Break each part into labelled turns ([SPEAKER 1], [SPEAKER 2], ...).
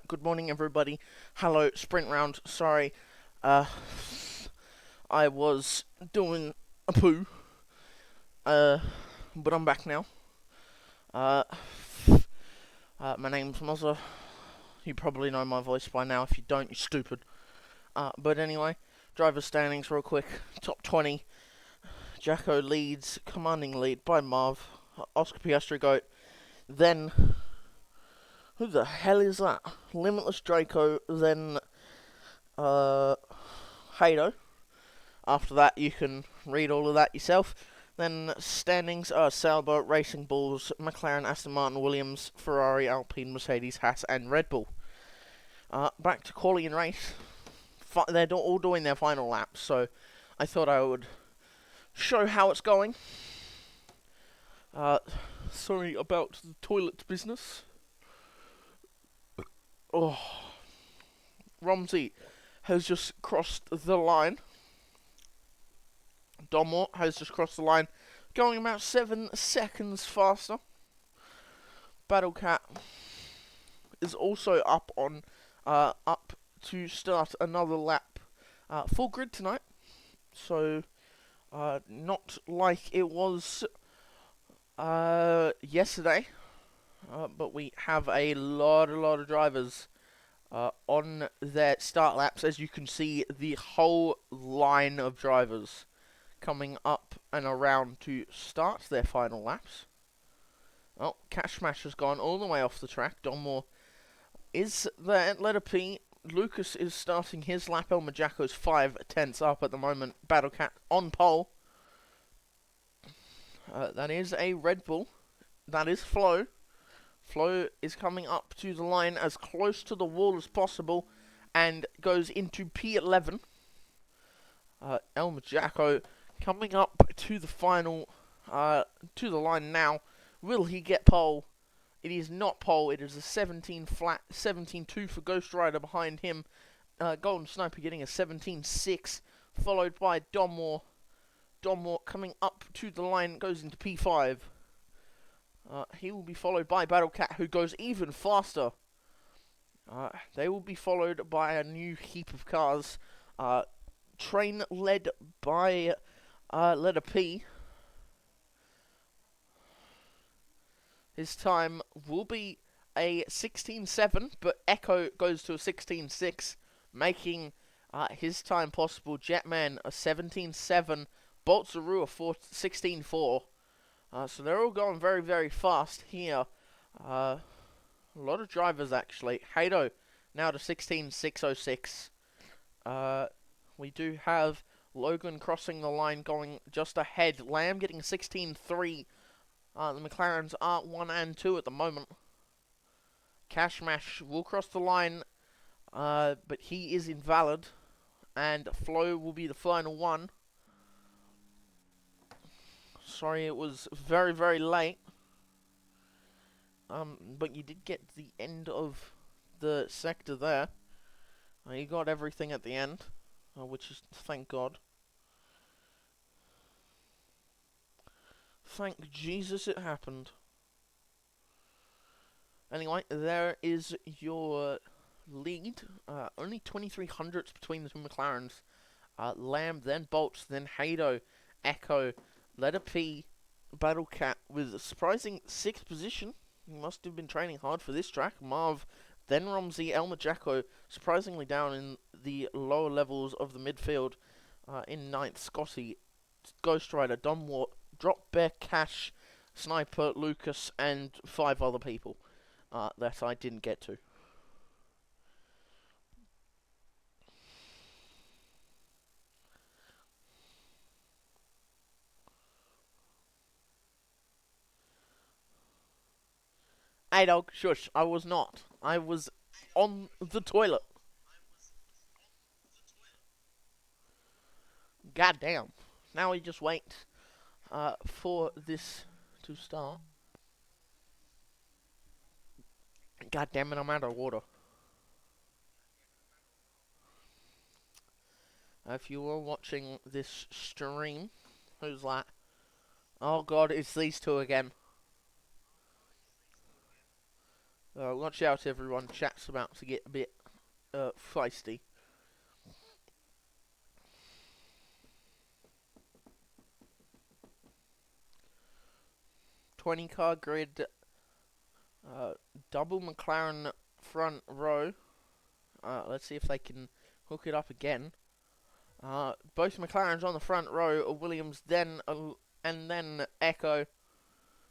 [SPEAKER 1] Good morning, everybody. Hello, sprint round. Sorry, I was doing a poo, but I'm back now. My name's Mozza. You probably know my voice by now. If you don't, you're stupid. But anyway, driver standings real quick. Top 20. Jacko leads, commanding lead by Marv. Oscar Piastri goat. Then, who the hell is that? Limitless Draco, then Hado. After that, you can read all of that yourself. Then standings are Sailboat, Racing Bulls, McLaren, Aston Martin, Williams, Ferrari, Alpine, Mercedes, Haas, and Red Bull. Back to quali and race. They're all doing their final laps, so I thought I would show how it's going. Sorry about the toilet business. Oh, Romsey has just crossed the line. Domore has just crossed the line, going about 7 seconds faster. Battlecat is also up to start another lap. Full grid tonight, so not like it was yesterday. But we have a lot of drivers on their start laps. As you can see, the whole line of drivers coming up and around to start their final laps. Oh, Cash Smash has gone all the way off the track. Donmore is there at letter P. Lucas is starting his lap. Elmer Jacko's 5 tenths up at the moment. Battlecat on pole. That is a Red Bull. That is Flo. Flo is coming up to the line as close to the wall as possible and goes into P11. Elmer Jacko coming up to the final, to the line now. Will he get pole? It is not pole. It is a 17 flat, 17.2 for Ghost Rider behind him. Golden Sniper getting a 17.6, followed by Donmore. Donmore coming up to the line, goes into P5. He will be followed by Battlecat, who goes even faster. They will be followed by a new heap of cars. Train led by letter P. His time will be a 16.7, but Echo goes to a 16.6, making his time possible. Jetman a 17.7, Boltzaroo a 16.4. So they're all going very fast here. A lot of drivers actually. Hado now to 16.606. We do have Logan crossing the line, going just ahead. Lamb getting 16.3. The McLarens are 1 and 2 at the moment. Cashmash will cross the line, but he is invalid. And Flo will be the final one. Sorry, it was very, very late. But you did get the end of the sector there. You got everything at the end, which is, thank God. Thank Jesus it happened. Anyway, there is your lead. Only 23 hundredths between the two McLarens. Lamb, then Bolts, then Hado, Echo, Letter P, Battle Cat with a surprising 6th position. He must have been training hard for this track. Marv, then Romsey, Elmer Jacko, surprisingly down in the lower levels of the midfield. In 9th, Scotty, Ghost Rider, Don Watt, Drop Bear, Cash, Sniper, Lucas, and 5 other people that I didn't get to. Hey dog, shush, I was not. I was on the toilet. God damn. Now we just wait for this to start. God damn it, I'm out of water. If you were watching this stream, who's that? Oh god, it's these two again. Watch out everyone, chat's about to get a bit feisty. 20-car grid, double McLaren front row. Let's see if they can hook it up again. Both McLarens on the front row, Williams then, and then Echo.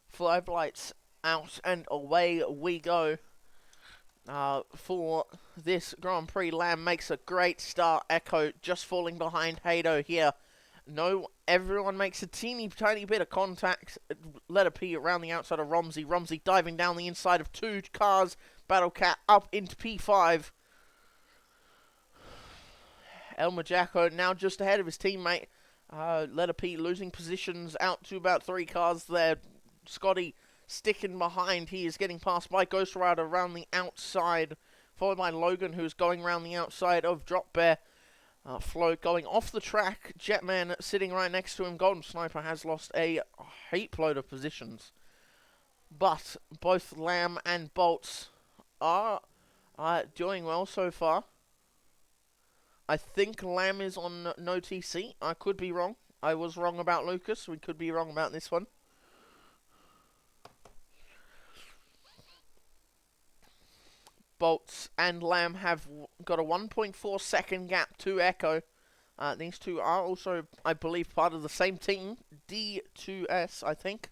[SPEAKER 1] 5 lights out and away we go. For this Grand Prix, Lamb makes a great start. Echo just falling behind Hado here. No, everyone makes a teeny tiny bit of contact. Letter P around the outside of Romsey. Romsey diving down the inside of 2 cars. Battle Cat up into P5. Elmer Jacko now just ahead of his teammate. Letter P losing positions out to about 3 cars there. Scotty sticking behind. He is getting passed by Ghost Rider around the outside, followed by Logan, who's going around the outside of Drop Bear. Flo going off the track. Jetman sitting right next to him. Golden Sniper has lost a heap load of positions. But both Lamb and Bolts are doing well so far. I think Lamb is on no TC. I could be wrong. I was wrong about Lucas. We could be wrong about this one. Bolts and Lamb have got a 1.4 second gap to Echo. These two are also, I believe, part of the same team, D2S, I think.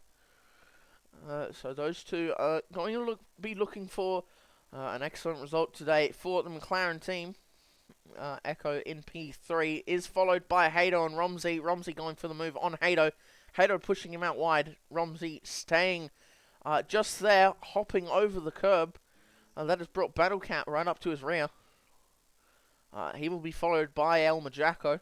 [SPEAKER 1] So those two are going to be looking for an excellent result today for the McLaren team. Echo in P3 is followed by Hado and Romsey. Romsey going for the move on Hado. Hado pushing him out wide. Romsey staying just there, hopping over the curb. That has brought Battle Cat right up to his rear. He will be followed by Elmer Jacko.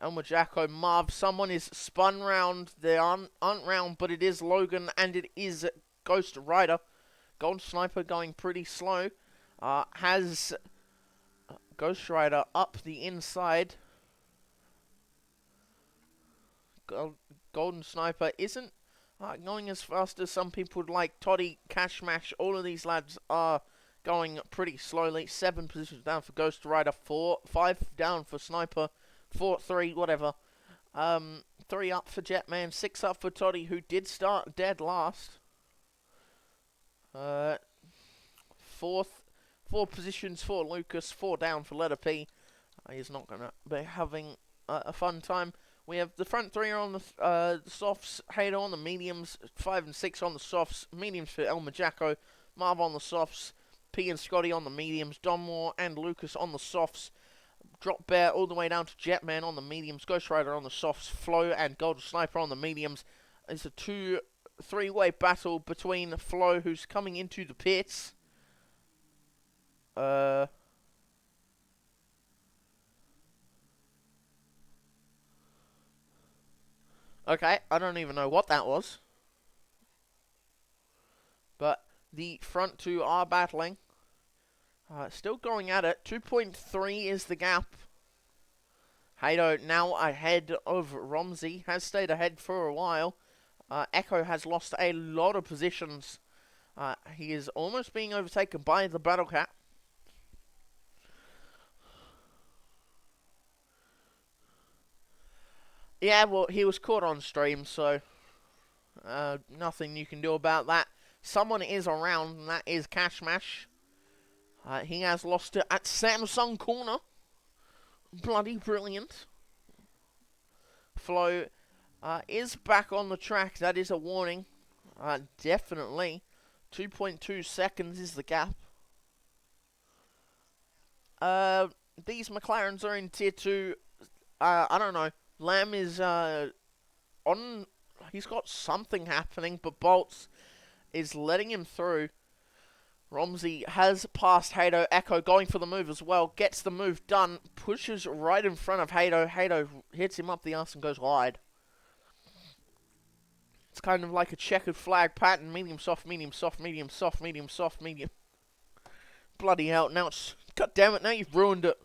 [SPEAKER 1] Elmer Jacko, Marv, someone is spun round. They aren't round, but it is Logan and it is Ghost Rider. Golden Sniper going pretty slow. Has Ghost Rider up the inside. Golden Sniper isn't going as fast as some people would like. Toddy, Cashmash, all of these lads are going pretty slowly. 7 positions down for Ghost Rider, 5 down for Sniper, 4, 3, whatever. 3 up for Jetman, 6 up for Toddy, who did start dead last. 4 positions for Lucas, 4 down for Letter P. He's not going to be having a fun time. We have the front 3 are on the softs, Hado on the mediums, 5 and 6 on the softs, mediums for Elmer Jacko, Marv on the softs, P and Scotty on the mediums, Donmore and Lucas on the softs. Drop Bear all the way down to Jetman on the mediums, Ghost Rider on the softs, Flo and Golden Sniper on the mediums. It's a three-way battle between Flo, who's coming into the pits. Okay, I don't even know what that was. But the front two are battling. Still going at it. 2.3 is the gap. Hato now ahead of Romsey. Has stayed ahead for a while. Echo has lost a lot of positions. He is almost being overtaken by the Battle Cat. Yeah, well, he was caught on stream, so nothing you can do about that. Someone is around, and that is Cashmash. He has lost it at Samsung Corner. Bloody brilliant. Flo is back on the track. That is a warning. Definitely. 2.2 seconds is the gap. These McLarens are in tier 2. I don't know. Lamb is on. He's got something happening, but Bolts is letting him through. Romsey has passed Hato. Echo going for the move as well. Gets the move done. Pushes right in front of Hato. Hato hits him up the arse and goes wide. It's kind of like a checkered flag pattern. Medium, soft, medium, soft, medium, soft, medium, soft, medium. Bloody hell. Now it's... God damn it, now you've ruined it.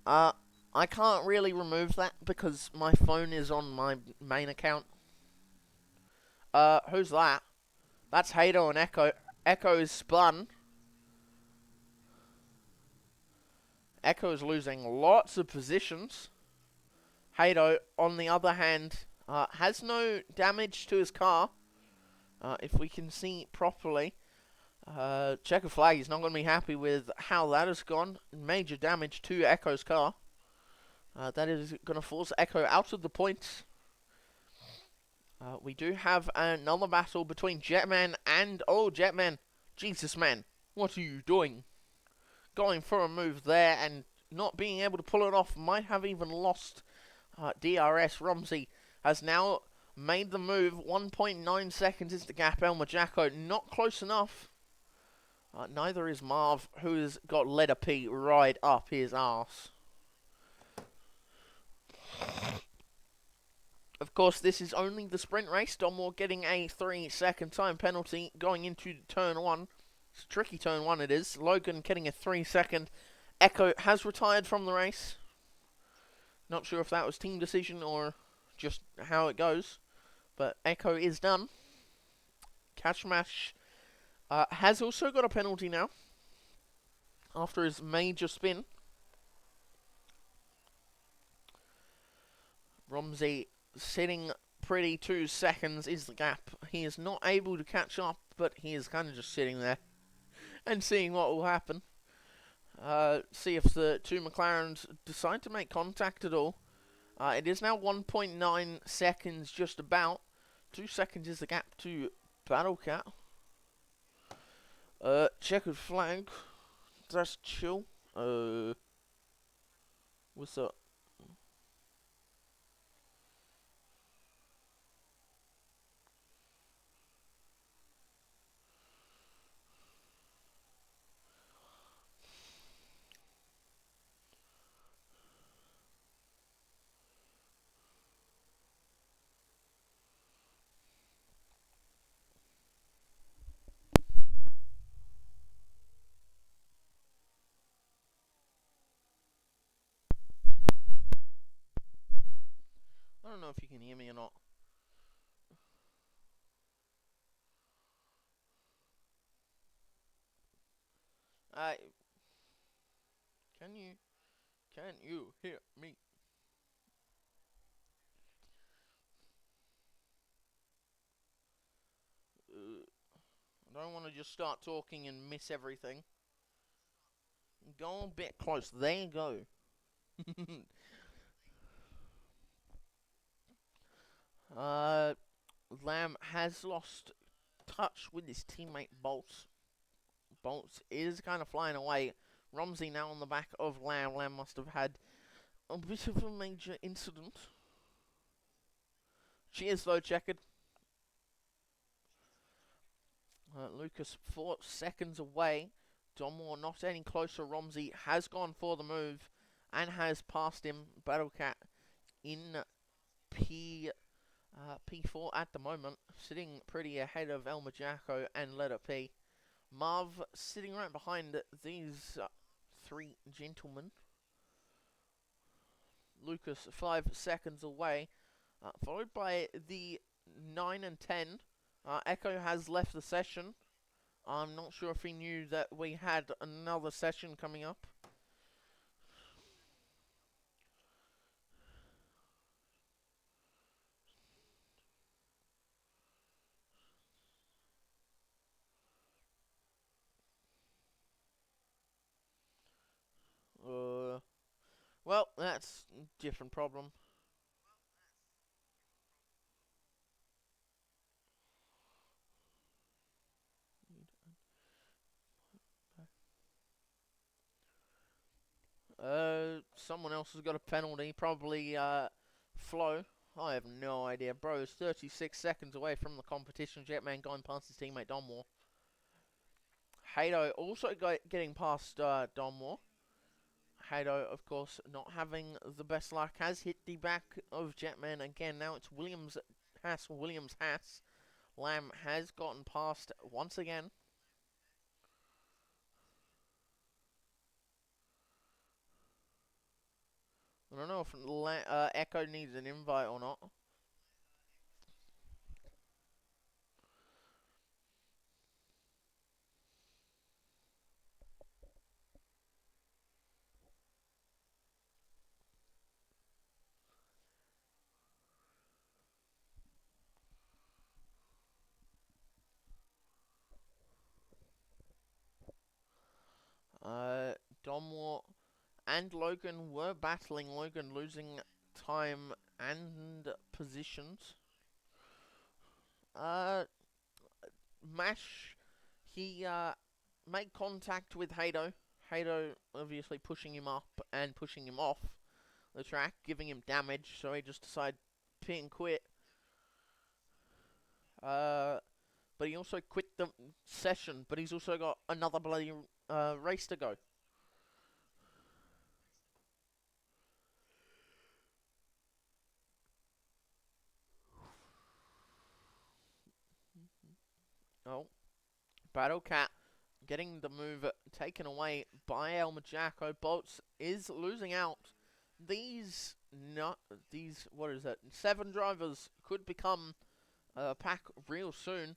[SPEAKER 1] I can't really remove that because my phone is on my main account. Who's that? That's Hato and Echo. Echo is spun. Echo is losing lots of positions. Hato, on the other hand, has no damage to his car. If we can see properly. Checker flag is not going to be happy with how that has gone. Major damage to Echo's car. That is going to force Echo out of the points. We do have another battle between Jetman and... Oh, Jetman. Jesus, man. What are you doing? Going for a move there and not being able to pull it off. Might have even lost DRS. Romsey has now made the move. 1.9 seconds is the gap. Elmer Jacko not close enough. Neither is Marv, who has got letter P right up his arse. Of course, this is only the sprint race. Donmore getting a 3-second time penalty going into turn 1. It's a tricky turn 1 it is. Logan getting a 3-second. Echo has retired from the race. Not sure if that was team decision or just how it goes. But Echo is done. Cashmash has also got a penalty now. After his major spin. Romsey sitting pretty. 2 seconds is the gap. He is not able to catch up, but he is kind of just sitting there and seeing what will happen. See if the two McLarens decide to make contact at all. It is now 1.9 seconds just about. 2 seconds is the gap to Battlecat. Checkered flag. That's chill. What's up? I don't know if you can hear me or not. Can you hear me? I don't want to just start talking and miss everything. Go a bit close. There you go. Lamb has lost touch with his teammate Bolts. Bolts is kind of flying away. Romsey now on the back of Lamb. Lamb must have had a bit of a major incident. She is though checkered. Lucas 4 seconds away. Donmore not any closer. Romsey has gone for the move and has passed him. Battlecat in P4 at the moment, sitting pretty ahead of Elmer Jacko and Letter P. Marv sitting right behind these three gentlemen. Lucas 5 seconds away, followed by the 9 and 10. Echo has left the session. I'm not sure if he knew that we had another session coming up. Well, that's a different problem. Someone else has got a penalty, probably Flo. I have no idea. Bro is 36 seconds away from the competition. Jetman going past his teammate Donmore. Hado also getting past Donmore. Hado, of course, not having the best luck, has hit the back of Jetman again. Now it's Williams Haas. Lamb has gotten past once again. I don't know if Echo needs an invite or not. Donmore and Logan were battling. Logan losing time and positions. Mash, he made contact with Hado. Hado obviously pushing him up and pushing him off the track, giving him damage, so he just decided to pit and quit. But he also quit the session, but he's also got another bloody race to go. Oh, Battlecat getting the move taken away by El Majako. Bolts is losing out. These, what is it? 7 drivers could become a pack real soon.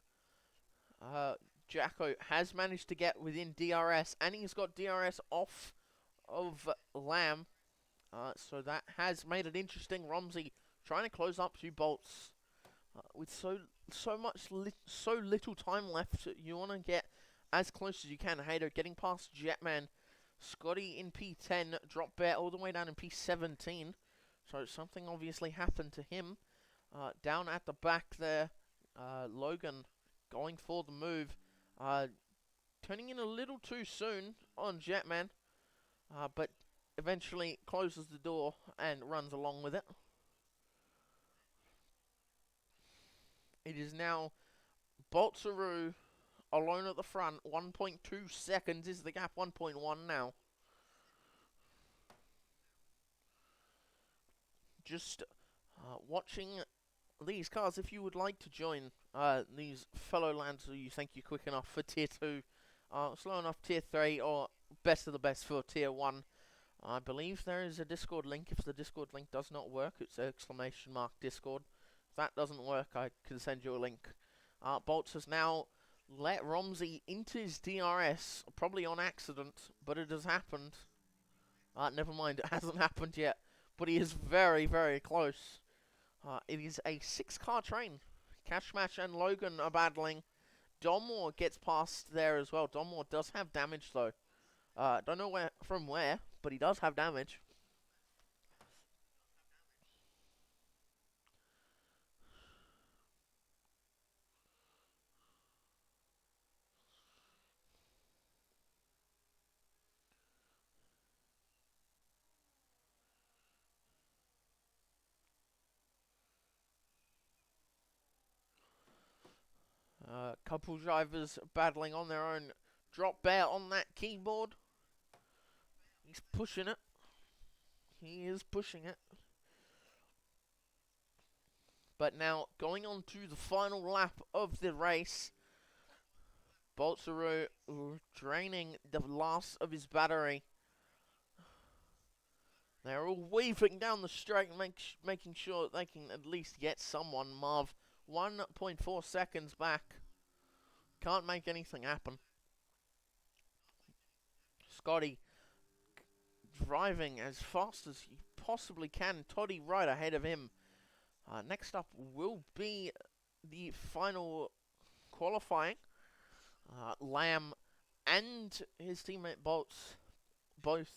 [SPEAKER 1] Jacko has managed to get within DRS, and he's got DRS off of Lamb. So that has made it interesting. Romsey trying to close up to Bolts. With so little time left, you want to get as close as you can. Hader getting past Jetman. Scotty in P10, Drop Bear all the way down in P17. So something obviously happened to him. Down at the back there, Logan going for the move. Turning in a little too soon on Jetman. But eventually closes the door and runs along with it. It is now Boltsaru alone at the front. 1.2 seconds is the gap. 1.1 now. Just watching these cars. If you would like to join these fellow lads who you think you're quick enough for Tier 2, slow enough Tier 3, or best of the best for Tier 1, I believe there is a Discord link. If the Discord link does not work, it's !Discord. If that doesn't work, I can send you a link. Bolts has now let Romsey into his DRS, probably on accident, but it has happened. Never mind, it hasn't happened yet, but he is very, very close. It is a 6-car train. Cashmash and Logan are battling. Donmore gets past there as well. Donmore does have damage, though. Don't know from where, but he does have damage. Couple drivers battling on their own. Drop bear on that keyboard. He's pushing it. He is pushing it. But now, going on to the final lap of the race, Boltzero draining the last of his battery. They're all weaving down the straight, making sure that they can at least get someone. Marv, 1.4 seconds back. Can't make anything happen. Scotty driving as fast as he possibly can. Toddy right ahead of him. Next up will be the final qualifying. Lamb and his teammate Bolts both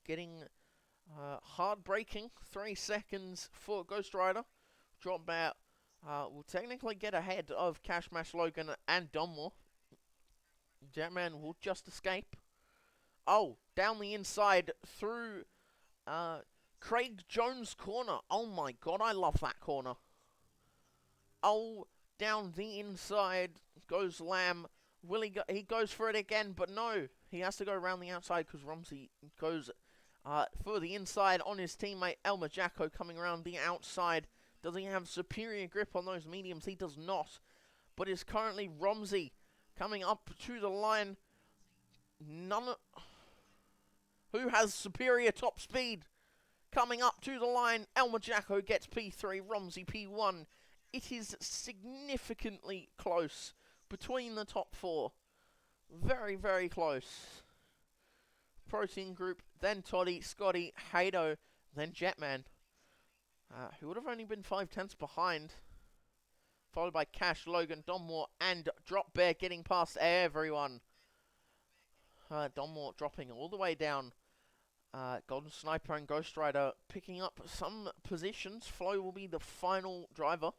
[SPEAKER 1] getting hard braking. 3 seconds for Ghost Rider. Drop Bear will technically get ahead of Cash Mash Logan and Donmore. Jetman will just escape. Oh, down the inside through Craig Jones' corner. Oh my god, I love that corner. Oh, down the inside goes Lamb. He goes for it again, but no. He has to go around the outside because Rumsey goes for the inside on his teammate Elmer Jacko coming around the outside. Does he have superior grip on those mediums? He does not. But it's currently Rumsey coming up to the line. Who has superior top speed? Coming up to the line, Elmer Jacko gets P3, Rumsey P1. It is significantly close between the top four. Very, very close. Protein Group, then Toddy, Scotty, Hado, then Jetman. Who would have only been 5/10 behind. Followed by Cash, Logan, Donmore, and Drop Bear getting past everyone. Donmore dropping all the way down. Golden Sniper and Ghost Rider picking up some positions. Flo will be the final driver.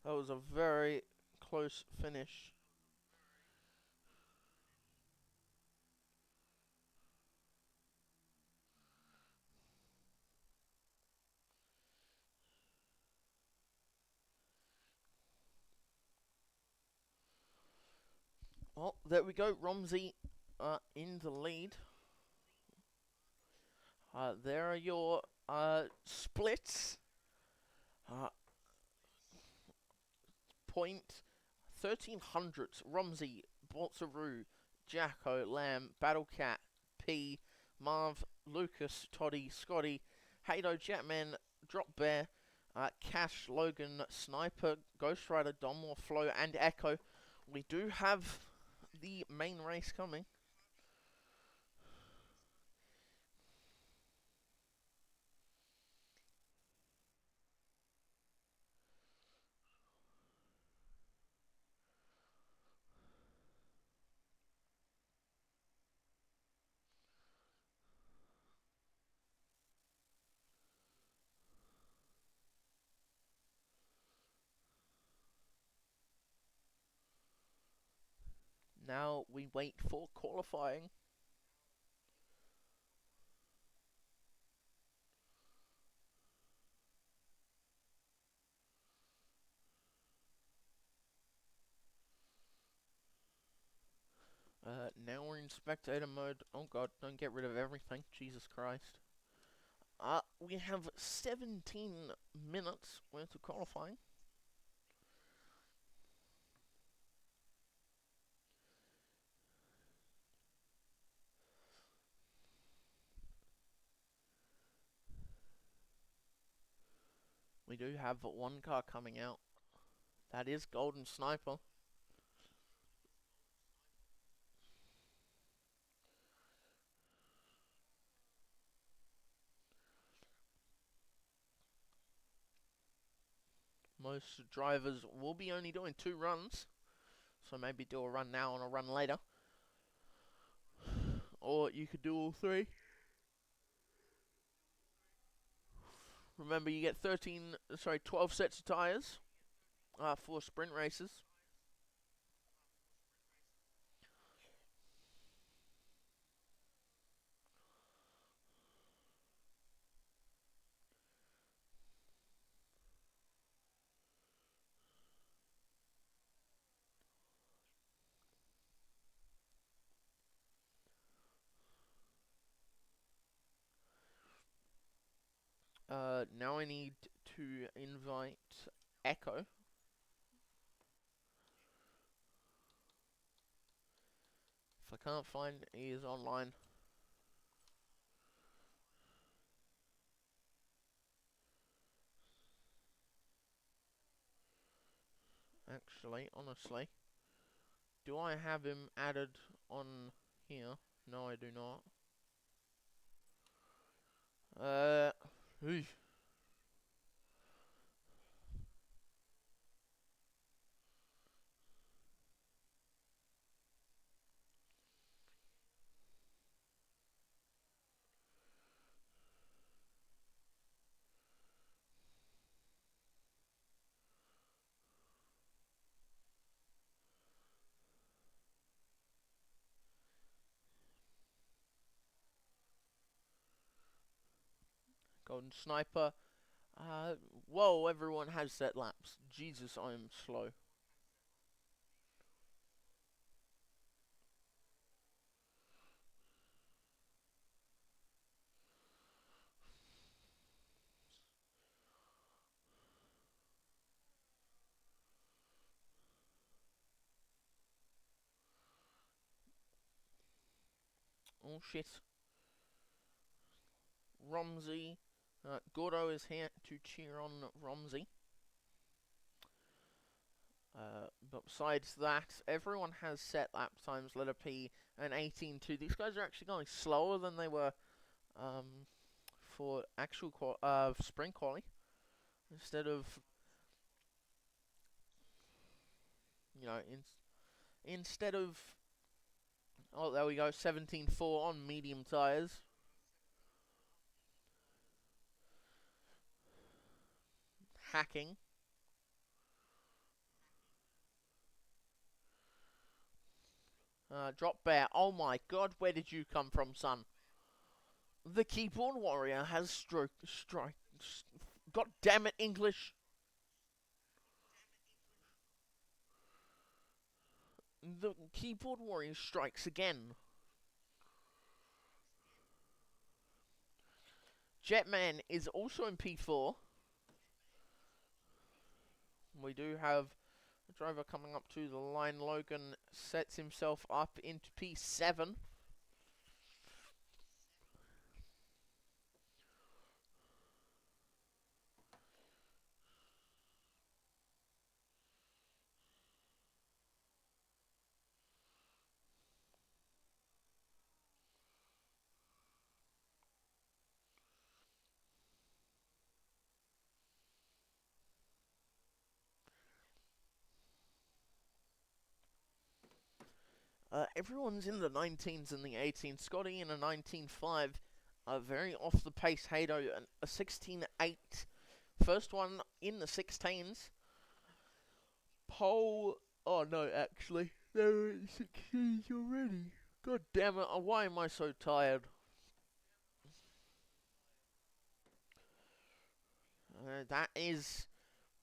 [SPEAKER 1] That was a very close finish. Well, there we go. Rumsey in the lead. There are your splits. Point 1300. Rumsey, Boltzeroo, Jacko, Lamb, Battlecat, P, Marv, Lucas, Toddy, Scotty, Hado, Jetman, Drop Bear, Cash, Logan, Sniper, Ghost Rider, Donmore, Flo, and Echo. We do have the main race coming. Now we wait for qualifying. Now we're in spectator mode. Oh god, don't get rid of everything. Jesus Christ. We have 17 minutes worth of qualifying. We do have one car coming out. That is Golden Sniper. Most drivers will be only doing 2 runs. So maybe do a run now and a run later. or you could do all three. Remember, you get 12 sets of tires for sprint races. Now I need to invite Echo. If I can't find, he is online. Actually, honestly, do I have him added on here? No, I do not. Oof. Golden Sniper. Whoa, everyone has set laps. Jesus, I am slow. Oh shit. Romsey. Gordo is here to cheer on Romsey. But besides that, everyone has set lap times, letter P, and 18.2. These guys are actually going slower than they were for actual sprint quali. Instead of, you know, instead of, oh, there we go, 17.4 on medium tyres. Hacking. Drop bear. Oh my god, where did you come from, son? The keyboard warrior has strike. God damn it, English. The keyboard warrior strikes again. Jetman is also in P4. We do have a driver coming up to the line. Logan sets himself up into P7. Everyone's in the 19s and the 18s. Scotty in a 19.5. Very off the pace. Hado and a 16.8. First one in the 16s. Pole. Oh no, actually. They're in the 16s already. God damn it. Why am I so tired? That is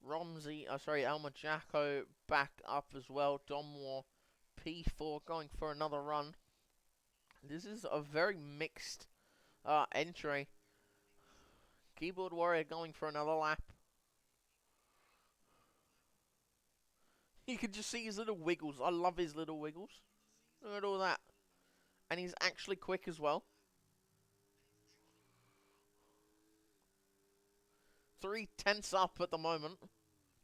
[SPEAKER 1] Romsey. Elmer Jacko back up as well. Domwar P4 going for another run. This is a very mixed entry. Keyboard Warrior going for another lap. You can just see his little wiggles. I love his little wiggles. Look at all that. And he's actually quick as well. 3/10 up at the moment.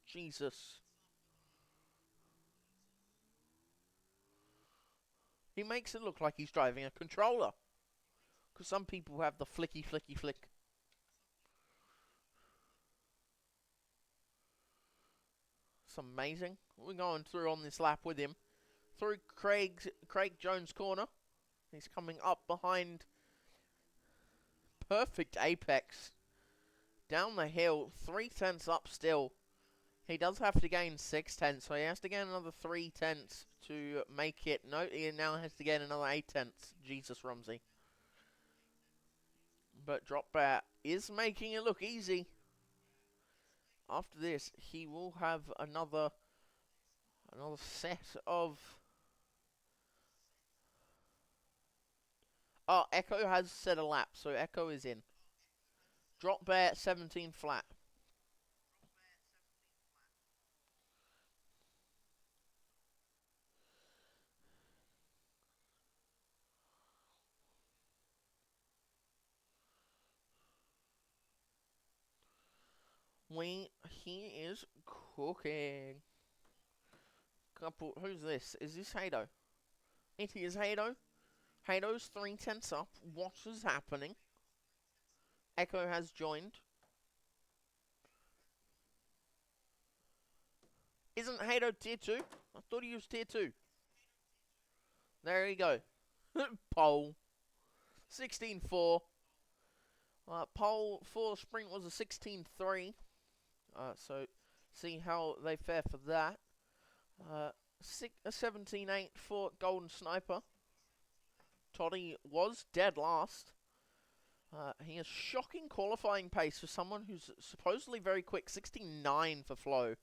[SPEAKER 1] Jesus. He makes it look like he's driving a controller. Because some people have the flicky flicky flick. It's amazing. We're going through on this lap with him. Through Craig Jones' corner. He's coming up behind. Perfect apex. Down the hill, 3/10 up still. He does have to gain 6/10, so he has to gain another 3/10 to make it. No, he now has to gain another 8/10. Jesus, Rumsey. But Drop Bear is making it look easy. After this, he will have another set of... Oh, Echo has set a lap, so Echo is in. Drop Bear 17 flat. He is cooking. Who's this? Is this Hado? It is Hado. Hado's 3/10 up. What is happening? Echo has joined. Isn't Hado tier 2? I thought he was tier 2. There you go. Pole. 16-4. Pole for the sprint was a 16-3. So see how they fare for that. 17-8 for Golden Sniper. Toddy was dead last. He has shocking qualifying pace for someone who's supposedly very quick. 69 for Flo.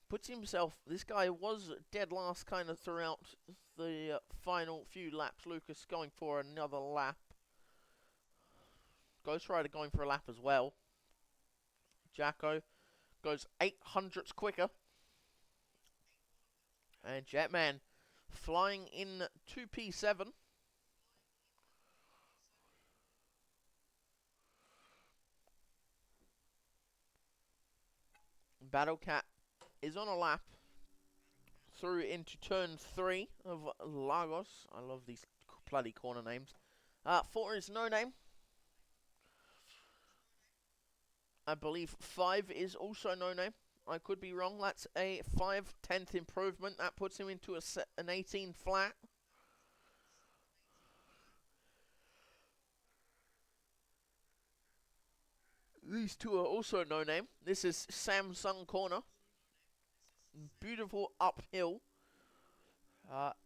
[SPEAKER 1] Puts himself... This guy was dead last kind of throughout the final few laps. Lucas going for another lap. Ghost Rider going for a lap as well. Jacko goes 800ths quicker. And Jetman flying in 2P7. Battlecat is on a lap through into turn 3 of Lagos. I love these bloody corner names. 4 is No Name. I believe 5 is also No Name. I could be wrong. That's a 5/10 improvement. That puts him into an 18 flat. These two are also No Name. This is Samsung Corner. Beautiful uphill.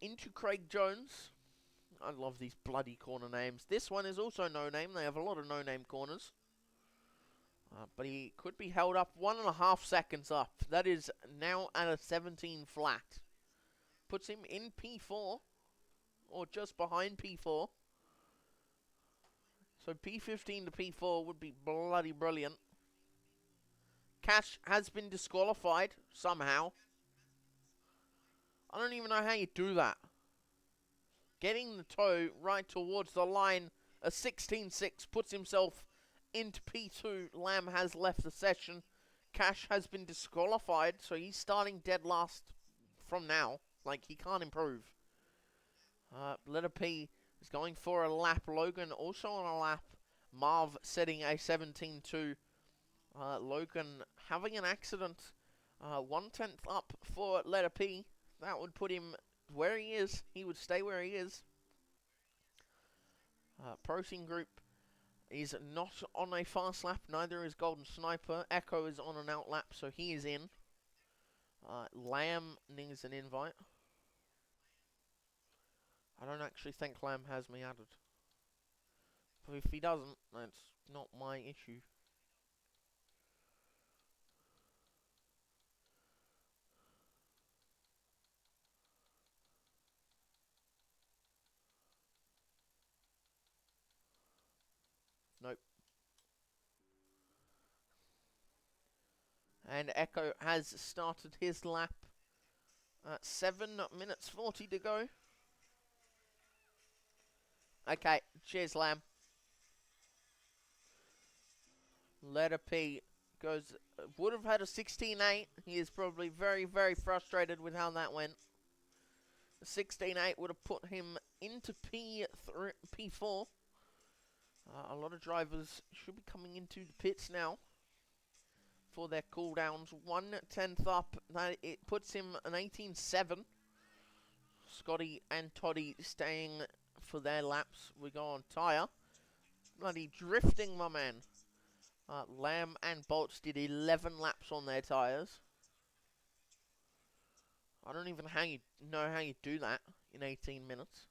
[SPEAKER 1] Into Craig Jones. I love these bloody corner names. This one is also No Name. They have a lot of No Name corners. But he could be held up 1.5 seconds up. That is now at a 17 flat. Puts him in P4. Or just behind P4. So P15 to P4 would be bloody brilliant. Cash has been disqualified somehow. I don't even know how you do that. Getting the toe right towards the line, a 16-6 puts himself into P2. Lamb has left the session. Cash has been disqualified, so he's starting dead last from now. Like, he can't improve. Letter P is going for a lap. Logan also on a lap. Marv setting a 17-2. Logan having an accident. 1/10 up for letter P. That would put him where he is. He would stay where he is. Protein Group is not on a fast lap. Neither is Golden Sniper. Echo is on an out lap, so he is in. Lamb needs an invite. I don't actually think Lamb has me added. But if he doesn't, that's not my issue. Nope. And Echo has started his lap. 7 minutes 40 to go. Okay, cheers, Lamb. Letter P goes... would have had a 16-8. He is probably very, very frustrated with how that went. The 16-8 would have put him into P4. A lot of drivers should be coming into the pits now for their cooldowns. 1/10 up. It puts him an 18-7. Scotty and Toddy staying for their laps. We go on tyre. Bloody drifting, my man. Lamb and Bolts did 11 laps on their tyres. I don't even know how you do that in 18 minutes.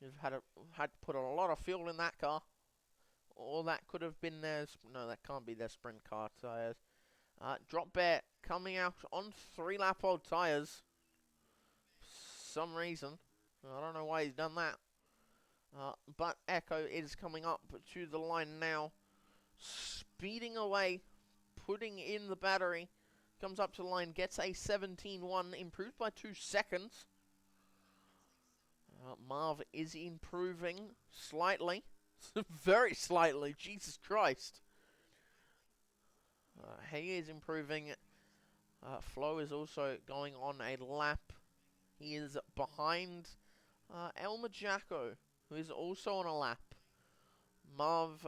[SPEAKER 1] You've had to put a lot of fuel in that car. Or that could have been their... No, that can't be their sprint car tyres. Drop Bear coming out on 3-lap-old tyres. For some reason. I don't know why he's done that. But Echo is coming up to the line now. Speeding away. Putting in the battery. Comes up to the line. Gets a 17.1. Improved by 2 seconds. Marv is improving slightly. Very slightly. Jesus Christ. He is improving. Flo is also going on a lap. He is behind Elmer Jacko, who is also on a lap. Marv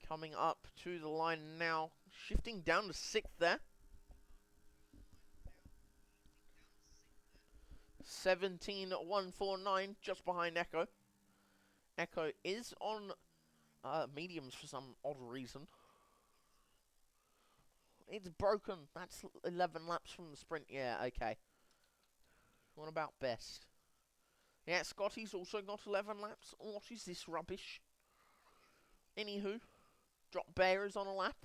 [SPEAKER 1] coming up to the line now. Shifting down to 6th there. 17.149, just behind Echo. Echo is on mediums for some odd reason. It's broken. That's 11 laps from the sprint. Yeah, okay. What about best? Yeah, Scotty's also got 11 laps. What is this rubbish? Anywho, Drop Bear is on a lap.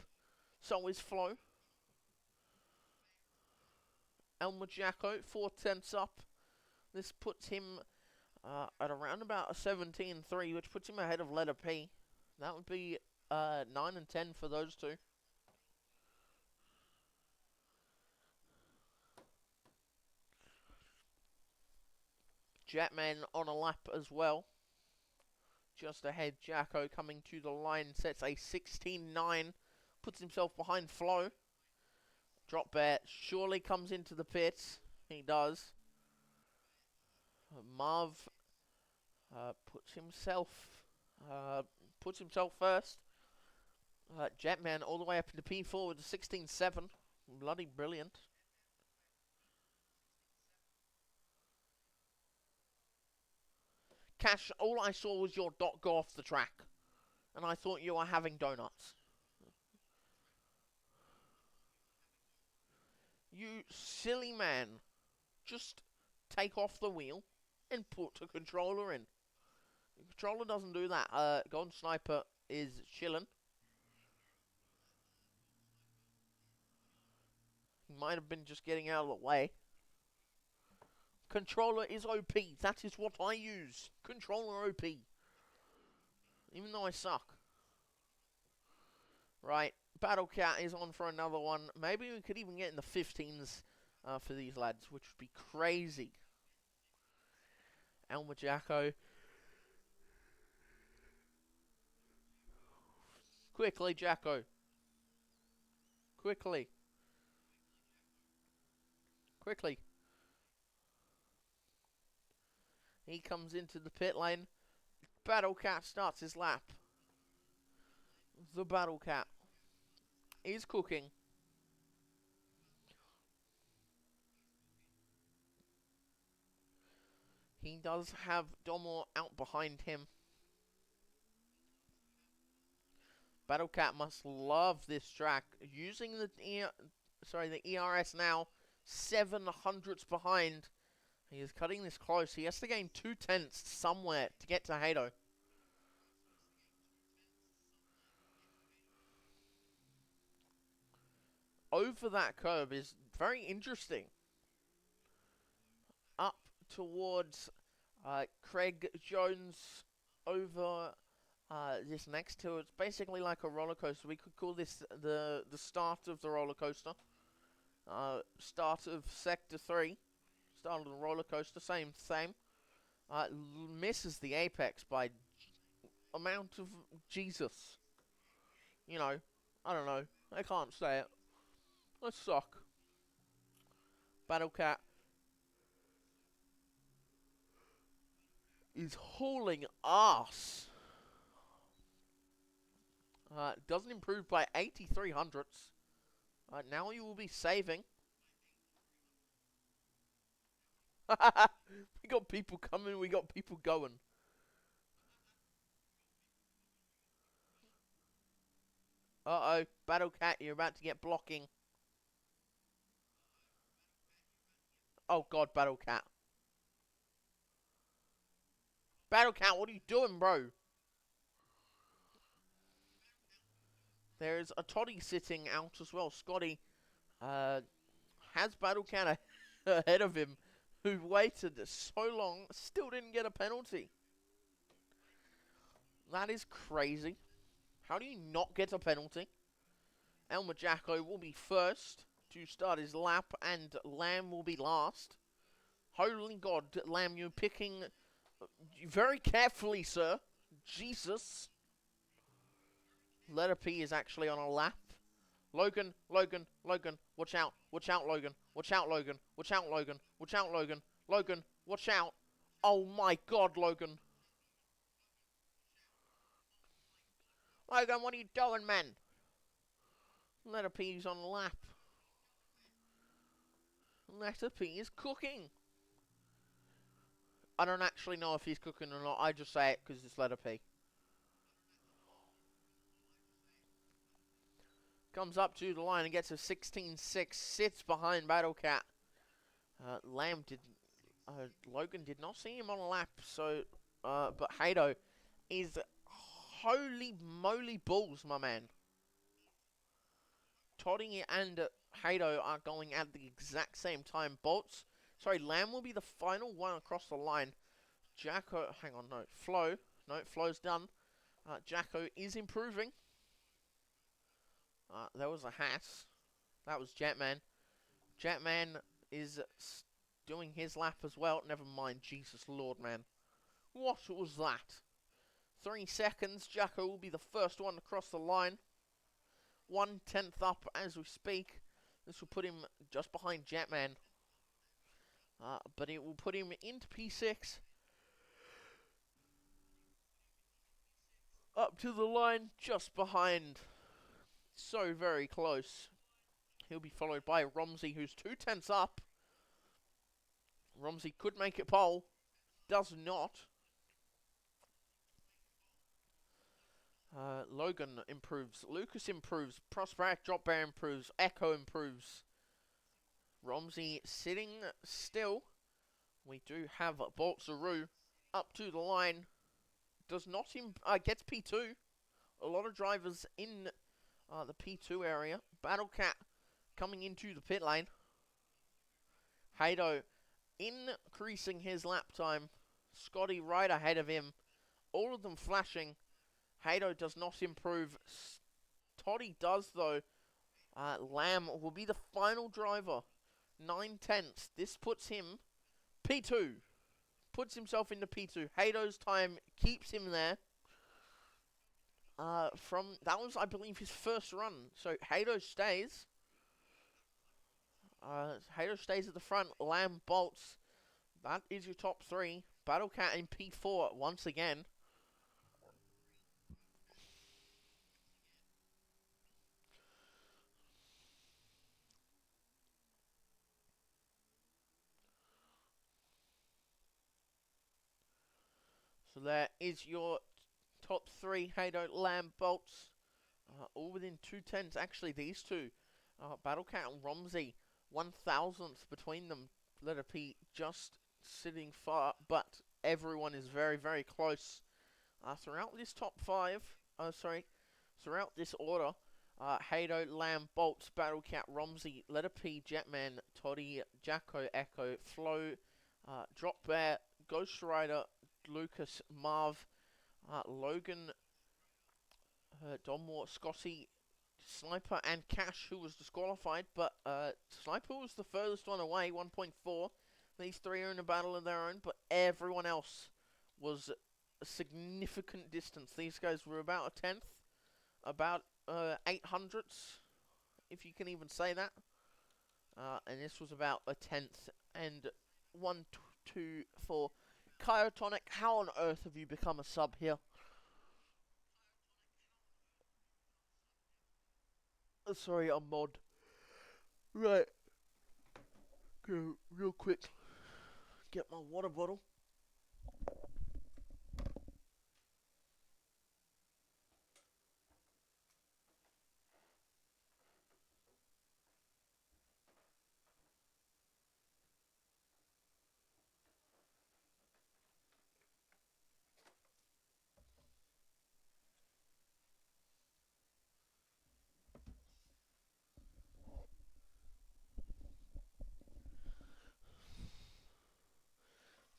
[SPEAKER 1] So is Flo. Elmer Jacko, 4/10 up. This puts him at around about a 17.3, which puts him ahead of letter P. That would be 9 and 10 for those two. Jetman on a lap as well. Just ahead, Jacko coming to the line, sets a 16.9, puts himself behind Flo. Drop Bear surely comes into the pits. He does. Marv puts himself first. Jetman all the way up into P4 with a 16.7. Bloody brilliant. Cash, all I saw was your dot go off the track. And I thought you were having donuts. You silly man. Just take off the wheel and put a controller in. The controller doesn't do that. Golden Sniper is chilling. He might have been just getting out of the way. Controller is OP. That is what I use. Controller OP. Even though I suck. Right. Battle Cat is on for another one. Maybe we could even get in the 15s for these lads, which would be crazy. Elmer Jacko. Quickly, Jacko. Quickly. Quickly. He comes into the pit lane. Battle Cat starts his lap. The Battle Cat is cooking. He does have Domor out behind him. Battle Cat must love this track. Using the ERS now, 700ths behind. He is cutting this close. He has to gain 2/10 somewhere to get to Hato. Over that curve is very interesting. Up towards Craig Jones over this next to it's basically like a roller coaster. We could call this the start of the roller coaster. Start of Sector 3. Start of the roller coaster, same. Misses the apex by amount of Jesus. You know, I don't know. I can't say it. I suck. Battle Cat is hauling ass. Doesn't improve by 8300ths. Now you will be saving. We got people coming, we got people going. Uh-oh, Battle Cat, you're about to get blocking. Oh god, Battle Cat. Battle Cat, what are you doing, bro? There's a Toddy sitting out as well. Scotty has Battle Cat ahead of him, who waited so long, still didn't get a penalty. That is crazy. How do you not get a penalty? Elmer Jacko will be first to start his lap, and Lamb will be last. Holy God, Lamb, you're picking very carefully, sir. Jesus. Letter P is actually on a lap. Logan, Logan, Logan, watch out, Logan, watch out, Logan, watch out, Logan, watch out, Logan, Logan, watch out. Oh my God, Logan. Logan, what are you doing, man? Letter P's on the lap. Letter P is cooking. I don't actually know if he's cooking or not. I just say it because it's letter P. Comes up to the line and gets a 16.6. Sits behind Battle Cat. Lamb did. Logan did not see him on a lap. So, but Hato is holy moly balls, my man. Toddy and Hato are going at the exact same time. Lamb will be the final one across the line. Jacko, hang on, no, Flo. No, Flo's done. Jacko is improving. There was a Haas. That was Jetman. Jetman is doing his lap as well. Never mind, Jesus Lord, man. What was that? 3 seconds. Jacko will be the first one to cross the line. 1/10 up as we speak. This will put him just behind Jetman. But it will put him into P6. Up to the line, just behind. So very close. He'll be followed by Romsey, who's 2/10 up. Romsey could make it pole. Does not. Logan improves. Lucas improves. Prospect Drop Bear improves. Echo improves. Romsey sitting still. We do have Boltzaroo up to the line. Does not gets P2. A lot of drivers in the P2 area. Battle Cat coming into the pit lane. Hato increasing his lap time. Scotty right ahead of him. All of them flashing. Hato does not improve. Toddy does, though. Lamb will be the final driver. 9/10. This puts him P2. Puts himself into P2. Hato's time keeps him there. That was, I believe, his first run. So Hato stays. Hato stays at the front. Lamb bolts. That is your top three. Battle Cat in P4 once again. So there is your top three. Hato, Lamb, bolts. All within 2/10s. Actually, these two. Battle Cat and Romsey. 1,000th between them. Letter P just sitting far. But everyone is very, very close. Throughout this top five. Throughout this order. Hato, Lamb, Bolts, Battle Cat, Romsey, Letter P, Jetman, Toddy, Jacko, Echo, Flo, Drop Bear, Ghost Rider, Lucas, Marv, Logan, Donmore, Scotty, Sniper, and Cash, who was disqualified, but Sniper was the furthest one away, 1.4. These three are in a battle of their own, but everyone else was a significant distance. These guys were about a 10th, about 800ths, if you can even say that. And this was about a 10th, and 1, 2, 4. Kyotonic, how on earth have you become a sub here? Sorry, I'm mod. Right. Go real quick. Get my water bottle.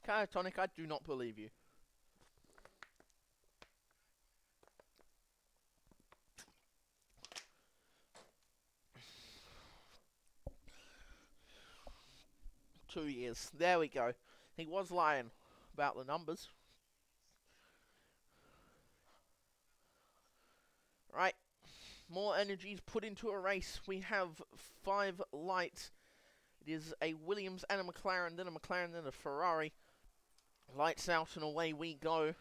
[SPEAKER 1] Catatonic, I do not believe you. $2 years. There we go. He was lying about the numbers. Right. More energies put into a race. We have 5 lights. It is a Williams and a McLaren, then a McLaren, then a Ferrari. Lights out and away we go.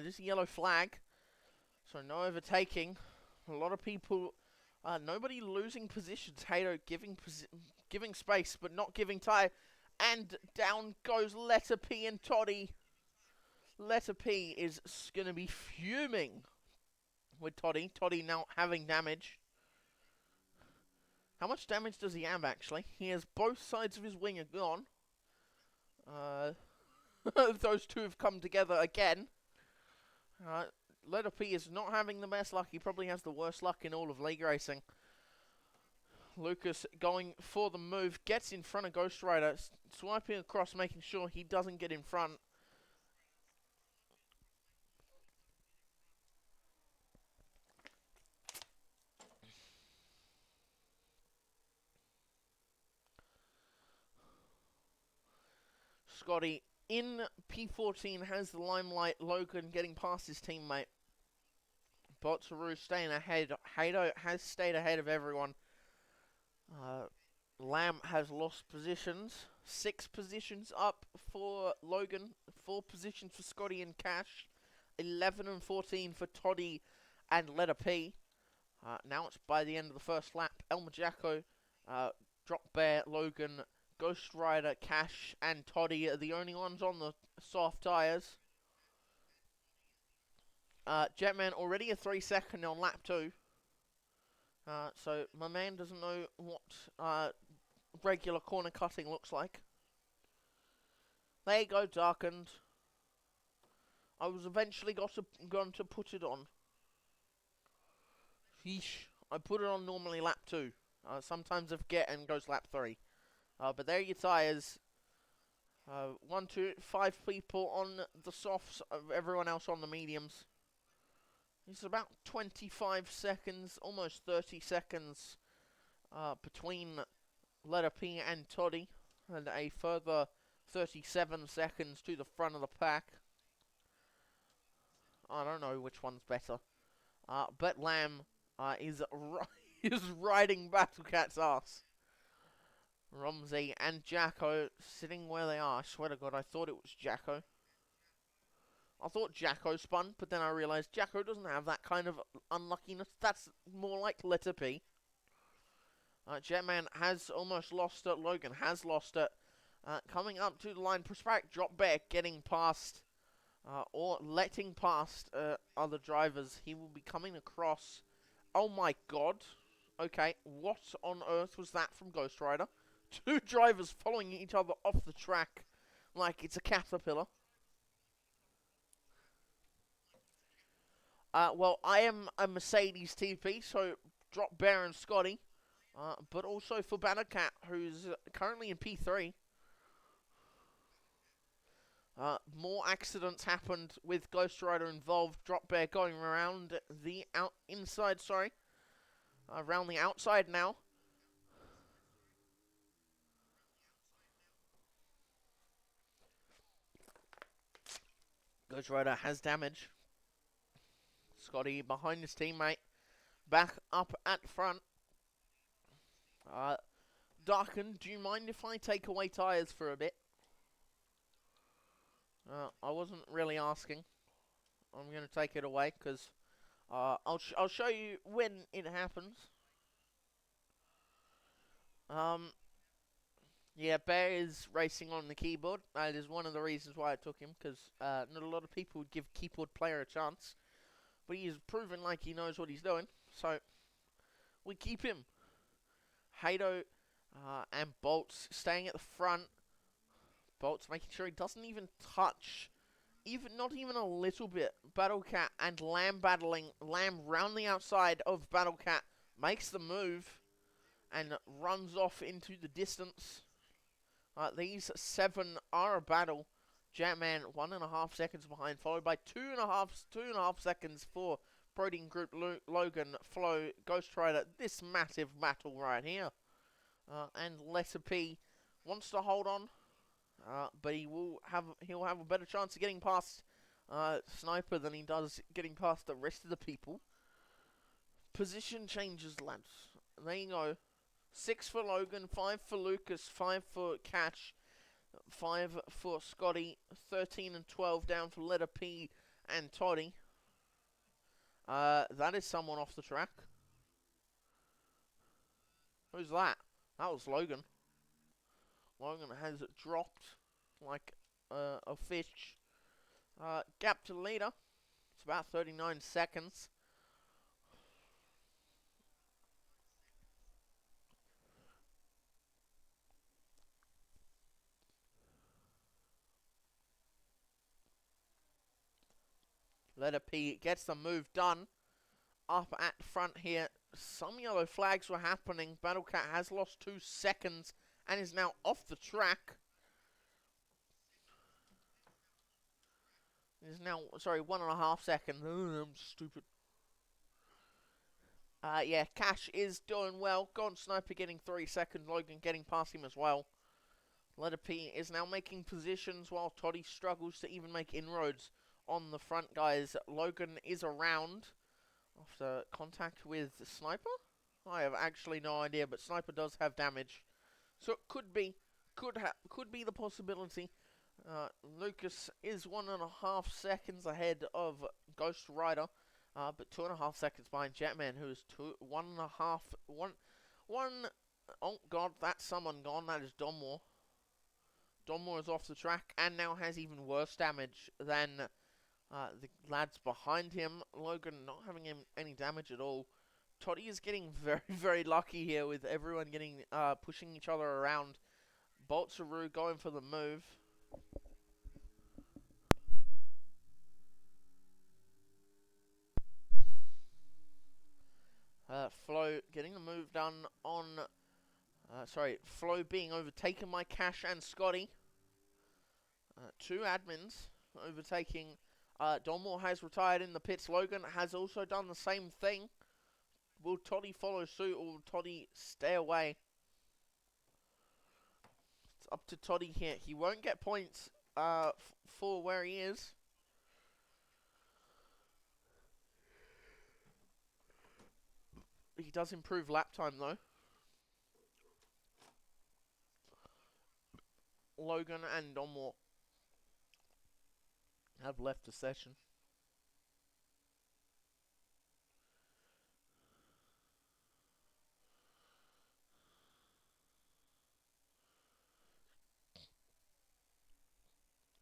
[SPEAKER 1] Just a yellow flag. So no overtaking. A lot of people... nobody losing positions. Hato giving space, but not giving tyre. And down goes Letter P and Toddy. Letter P is going to be fuming with Toddy. Toddy now having damage. How much damage does he have, actually? He has both sides of his wing are gone. Those two have come together again. Letter P is not having the best luck. He probably has the worst luck in all of league racing. Lucas going for the move. Gets in front of Ghost Rider. Swiping across, making sure he doesn't get in front. Scotty in P14 has the limelight. Logan getting past his teammate. Botsaru staying ahead. Hato has stayed ahead of everyone. Lamb has lost positions. 6 positions up for Logan. 4 positions for Scotty and Cash. 11 and 14 for Toddy and Letter P. Now it's by the end of the first lap. Elmer Jacko, Drop Bear, Logan, Ghost Rider, Cash, and Toddy are the only ones on the soft tyres. Jetman already a 3-second on lap 2. So my man doesn't know what regular corner cutting looks like. There you go, darkened. I was eventually going to put it on. Yeesh. I put it on normally lap 2. Sometimes I forget and goes lap 3. But there are your tyres. 1, 2, 5 people on the softs, everyone else on the mediums. It's about 25 seconds, almost 30 seconds between Letter P and Toddy, and a further 37 seconds to the front of the pack. I don't know which one's better. But Lamb is riding Battle Cat's ass. Romsey and Jacko sitting where they are. I swear to God, I thought it was Jacko. I thought Jacko spun, but then I realised Jacko doesn't have that kind of unluckiness. That's more like Letter P. Jetman has almost lost it. Logan has lost it. Coming up to the line, Prospect drop back, getting past or letting past other drivers. He will be coming across. Oh my God. Okay, what on earth was that from Ghost Rider? 2 drivers following each other off the track like it's a caterpillar. Well, I am a Mercedes TP, so drop Bear and Scotty. But also for Bannercat, who's currently in P3. More accidents happened with Ghost Rider involved. Drop Bear going around the inside, around the outside now. Ghost Rider has damage. Scotty behind his teammate. Back up at front. Darken, do you mind if I take away tyres for a bit? I wasn't really asking. I'm going to take it away because I'll show you when it happens. Yeah, Bear is racing on the keyboard. That is one of the reasons why I took him, because not a lot of people would give keyboard player a chance. But he is proven like he knows what he's doing, so we keep him. Hato and Bolts staying at the front. Bolts making sure he doesn't even touch, even not even a little bit. Battlecat and Lamb battling. Lamb round the outside of Battlecat, makes the move and runs off into the distance. These 7 are a battle. Jetman 1.5 seconds behind, followed by 2.5 seconds for Protein Group Logan, Flo, Ghost Rider. This massive battle right here. And Letter P wants to hold on, but he'll have a better chance of getting past Sniper than he does getting past the rest of the people. Position changes, lads. There you go. 6 for Logan, 5 for Lucas, 5 for Catch, 5 for Scotty, 13 and 12 down for Letter P and Toddy. That is someone off the track. Who's that? That was Logan. Logan has dropped like a fish. Gap to leader. It's about 39 seconds. Letter P gets the move done. Up at front here, some yellow flags were happening. Battlecat has lost 2 seconds and is now off the track. Is now, sorry, 1.5 seconds. I'm stupid. Yeah, Cash is doing well. Gone Sniper getting 3 seconds. Logan getting past him as well. Letter P is now making positions while Toddy struggles to even make inroads on the front guys. Logan is around after contact with Sniper. I have actually no idea, but Sniper does have damage, so it could be the possibility. Lucas is 1.5 seconds ahead of Ghost Rider, but 2.5 seconds behind Jetman, who is 1.5 one. Oh God, that's someone gone. That is Donmore. Donmore is off the track and now has even worse damage than the lads behind him. Logan not having any damage at all. Toddy is getting very, very lucky here with everyone getting pushing each other around. Boltsaru going for the move. Flo getting the move done on... Flo being overtaken by Cash and Scotty. 2 admins overtaking. Donmore has retired in the pits. Logan has also done the same thing. Will Toddy follow suit or will Toddy stay away? It's up to Toddy here. He won't get points for where he is. He does improve lap time though. Logan and Donmore have left the session.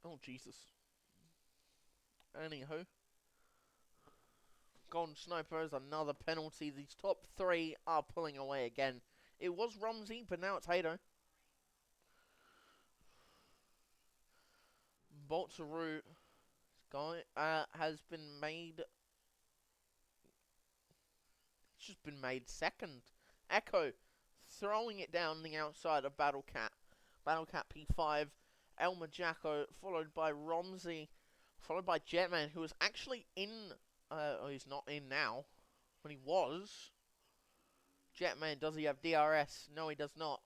[SPEAKER 1] Oh, Jesus. Anywho. Golden Sniper is another penalty. These top 3 are pulling away again. It was Romsey, but now it's Hato. Boltsaru has been made... It's just been made second. Echo throwing it down the outside of Battlecat. Battlecat P5. Elmer Jacko, followed by Romsey, followed by Jetman, who was actually in... he's not in now. When he was. Jetman, does he have DRS? No, he does not.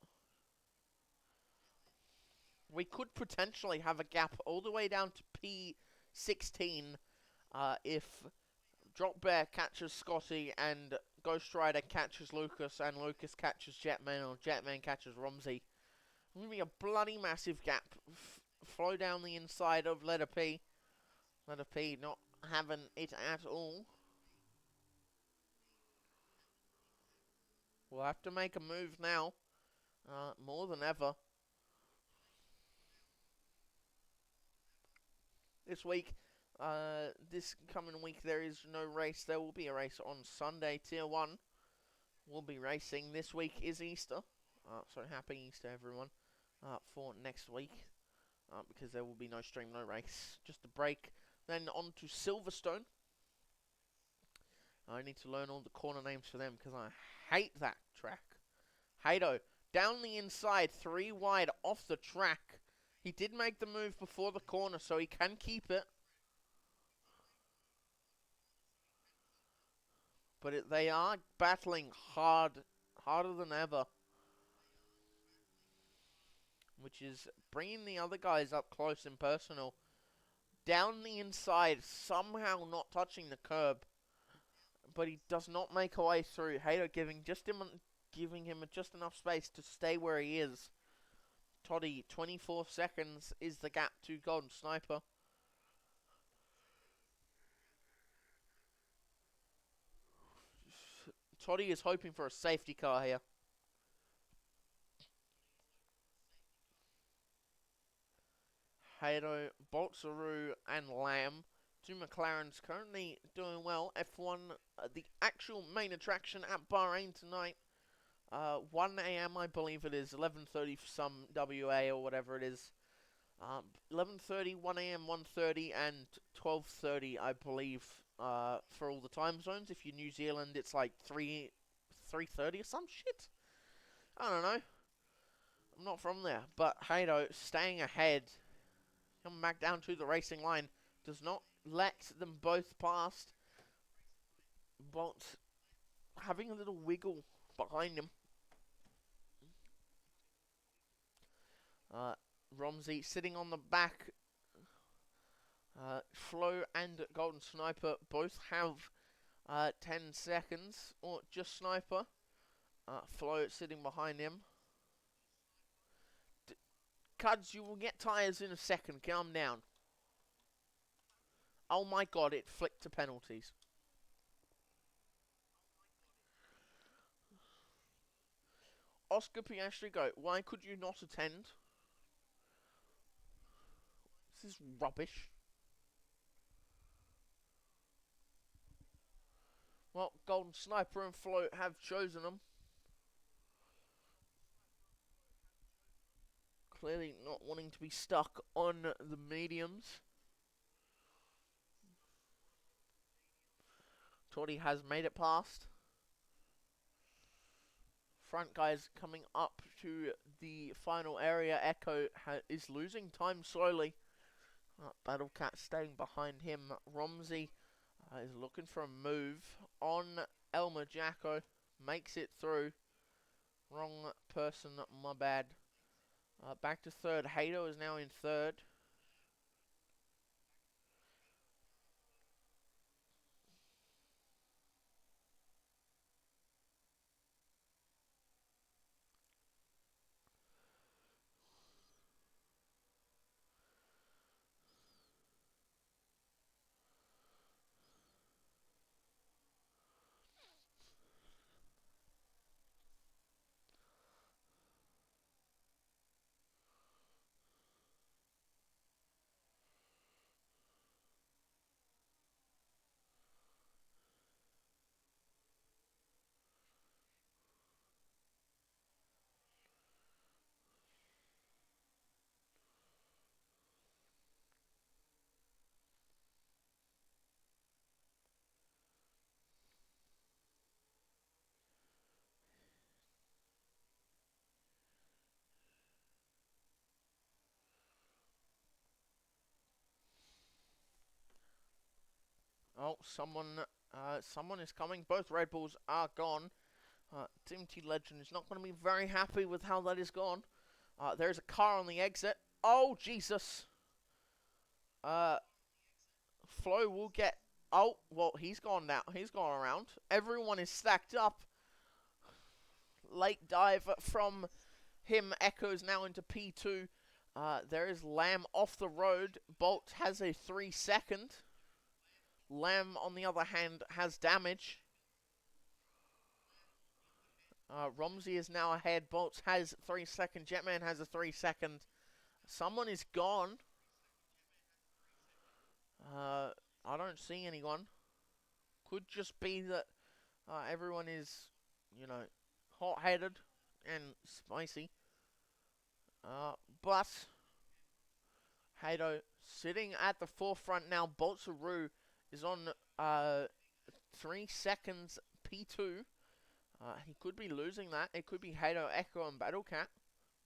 [SPEAKER 1] We could potentially have a gap all the way down to P16 if Drop Bear catches Scotty and Ghost Rider catches Lucas and Lucas catches Jetman or Jetman catches Romsey. It's going to be a bloody massive gap. Flow down the inside of Letter P. Letter P not having it at all. We'll have to make a move now. More than ever. this week. This coming week there is no race. There will be a race on Sunday. Tier 1 will be racing. This week is Easter. So happy Easter, everyone, for next week. Because there will be no stream, no race. Just a break. Then on to Silverstone. I need to learn all the corner names for them because I hate that track. Hato, down the inside, 3 wide off the track. He did make the move before the corner, so he can keep it. But they are battling hard, harder than ever. Which is bringing the other guys up close and personal. Down the inside, somehow not touching the curb. But he does not make a way through. Hato giving him just enough space to stay where he is. Toddy, 24 seconds is the gap to Golden Sniper. Toddy is hoping for a safety car here. Hato, Boltsaru, and Lamb. 2 McLarens currently doing well. F1, the actual main attraction at Bahrain tonight. 1 a.m. I believe it is. 11:30 for some WA or whatever it is. 11:30, 1 a.m., 1:30, and 12:30, I believe, for all the time zones. If you're New Zealand, it's like 3:30 or some shit. I don't know. I'm not from there. But Hato staying ahead, coming back down to the racing line, does not let them both past. Bolt having a little wiggle behind him. Romsey sitting on the back. Flo and Golden Sniper both have 10 seconds, or just Sniper. Flo sitting behind him. Cuds, you will get tyres in a second. Calm down. Oh my god, it flicked to penalties. Oscar Piastri, go. Why could you not attend? This is rubbish. Well, Golden Sniper and Flo have chosen them. Clearly not wanting to be stuck on the mediums. Toddy has made it past. Front guys coming up to the final area. Echo is losing time slowly. Battlecat staying behind him. Romsey is looking for a move on Elmer Jacko. Makes it through. Wrong person, my bad. Back to third. Hato is now in third. Oh, someone is coming. Both Red Bulls are gone. Team T Legend is not going to be very happy with how that is gone. There's a car on the exit. Oh, Jesus. Uh, Flo will get... Oh, well, he's gone now. He's gone around. Everyone is stacked up. Late dive from him. Echoes now into P2. There is Lamb off the road. Bolt has a 3-second. Lamb, on the other hand, has damage. Romsey is now ahead. Bolts has 3-second. Jetman has a 3-second. Someone is gone. I don't see anyone. Could just be that everyone is, you know, hot-headed and spicy. But Hato sitting at the forefront now. Boltsaru is on 3 seconds P2. He could be losing that. It could be Hato, Echo, and Battlecat.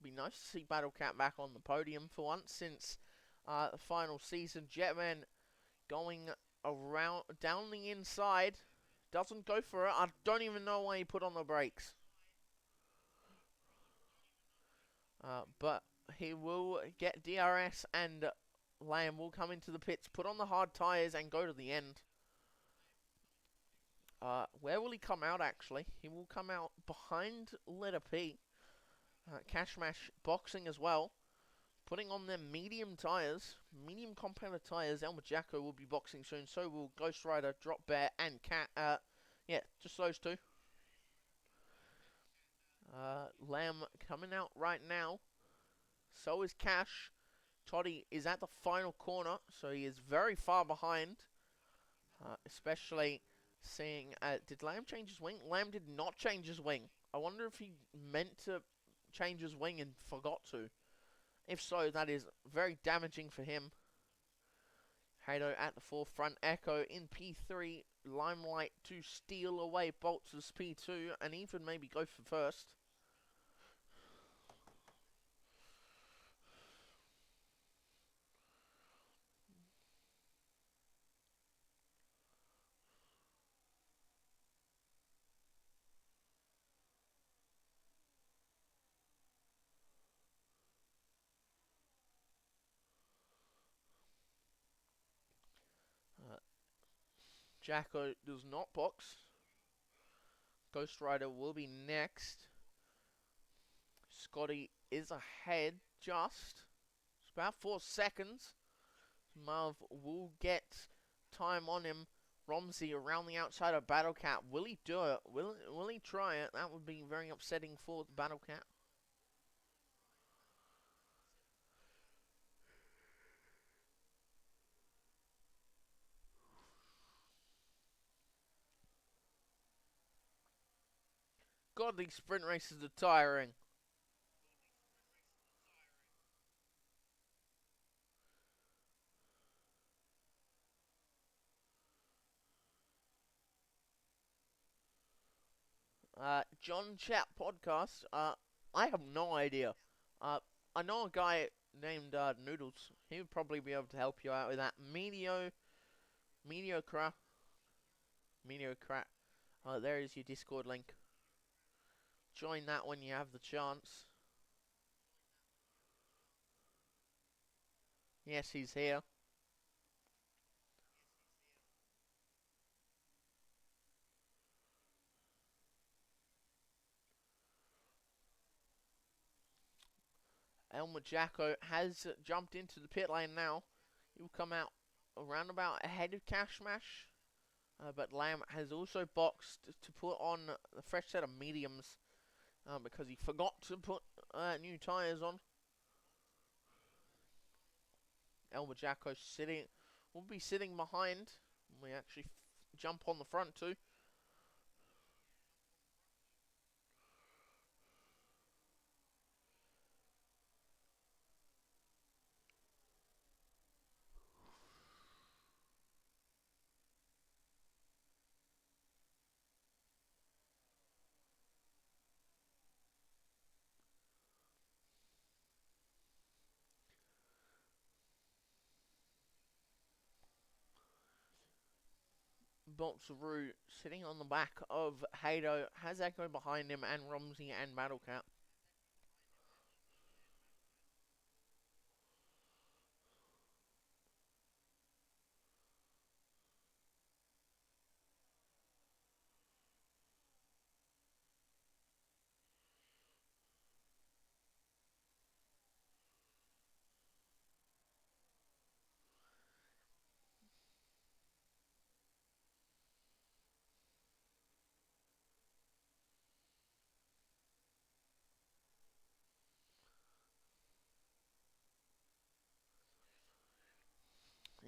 [SPEAKER 1] Be nice to see Battlecat back on the podium for once since the final season. Jetman going around down the inside. Doesn't go for it. I don't even know why he put on the brakes. But he will get DRS and Lamb will come into the pits, put on the hard tyres and go to the end. Where will he come out actually? He will come out behind letter P. Cashmash boxing as well. Putting on their medium tyres, medium compactor tyres. Elmer Jacko will be boxing soon. So will Ghost Rider, Drop Bear, and Cat. Yeah, just those two. Lamb coming out right now. So is Cash. Toddy is at the final corner, so he is very far behind. Especially seeing... did Lamb change his wing? Lamb did not change his wing. I wonder if he meant to change his wing and forgot to. If so, that is very damaging for him. Hato at the forefront. Echo in P3. Limelight to steal away Bolts' P2 and even maybe go for first. Jacko does not box. Ghost Rider will be next. Scotty is ahead just. It's about 4 seconds. Marv will get time on him. Romsey around the outside of Battlecat. Will he do it? Will he try it? That would be very upsetting for the Battlecat. God, these sprint races are tiring. John Chat podcast. I have no idea. I know a guy named Noodles. He would probably be able to help you out with that. Mediocre. There is your Discord link. Join that when you have the chance. Yes, he's here. Elmer Jacko has jumped into the pit lane now. He will come out around about ahead of Cashmash. But Lamb has also boxed to put on a fresh set of mediums because he forgot to put new tyres on. Elmer Jacko will be sitting behind. We actually jump on the front too. Boltsaru sitting on the back of Hato, has Echo behind him, and Romsey and Battlecat.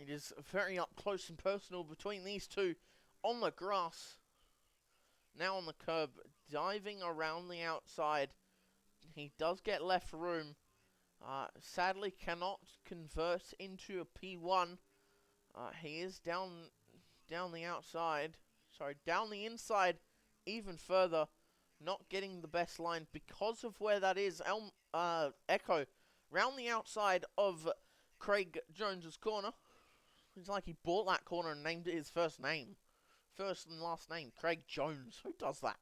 [SPEAKER 1] It is very up close and personal between these two on the grass. Now on the curb, diving around the outside. He does get left room. Sadly cannot convert into a P1. He is down the outside. Sorry, down the inside even further. Not getting the best line because of where that is. Echo round the outside of Craig Jones's corner. It's like he bought that corner and named it his first name. First and last name, Craig Jones. Who does that?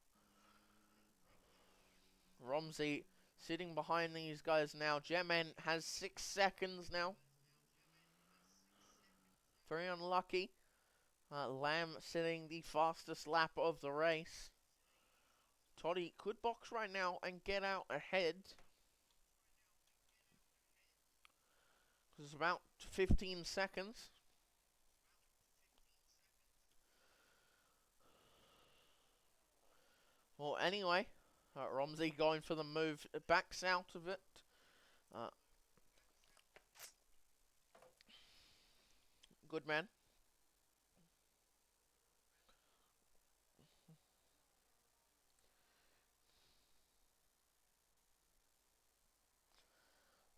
[SPEAKER 1] Romsey sitting behind these guys now. Jetman has 6 seconds now. Very unlucky. Lamb sitting the fastest lap of the race. Toddy could box right now and get out ahead. It's about 15 seconds. Well, anyway, Romsey going for the move, backs out of it. Good man.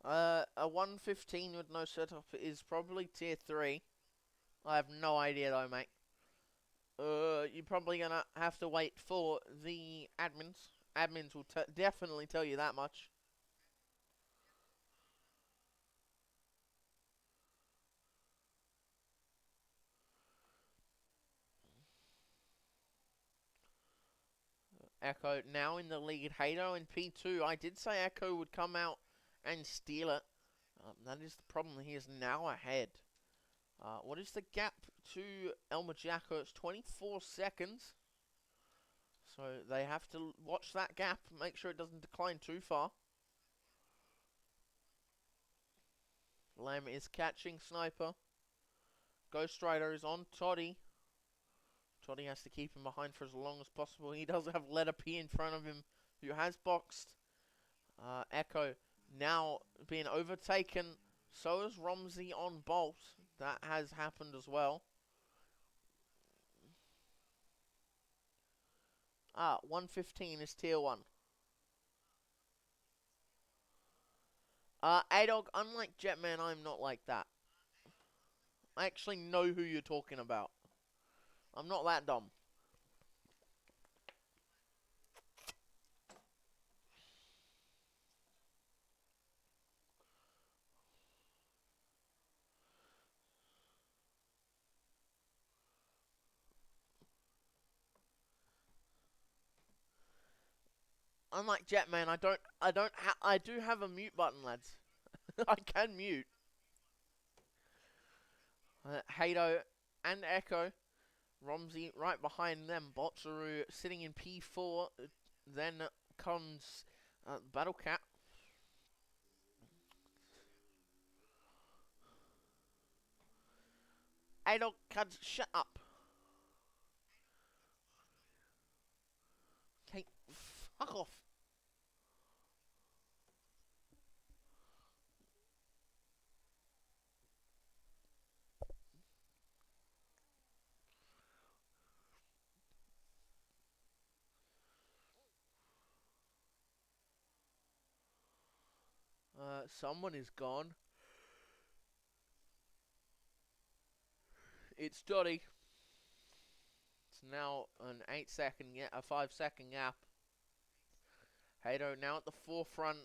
[SPEAKER 1] A 115 with no setup is probably tier 3. I have no idea though, mate. You're probably gonna have to wait for the admins. Admins will definitely tell you that much. Echo now in the lead. Hato in P2. I did say Echo would come out and steal it. That is the problem. He is now ahead. What is the gap to Elmer Jacko? It's 24 seconds. So they have to watch that gap, make sure it doesn't decline too far. Lamb is catching Sniper. Ghost Rider is on Toddy. Toddy has to keep him behind for as long as possible. He does have Letter P in front of him, who has boxed. Echo now being overtaken. So is Romsey on Bolt. That has happened as well. 115 is tier 1. A-Dog, unlike Jetman, I'm not like that. I actually know who you're talking about. I'm not that dumb. Unlike Jetman, I do have a mute button, lads. I can mute. Hato and Echo. Romsey right behind them. Botsaru sitting in P4. Then comes Battle Cat. A-Dog, cuds, shut up. Okay, fuck off. Someone is gone. It's Dotty. It's now an 8-second, a 5-second gap. Hato now at the forefront.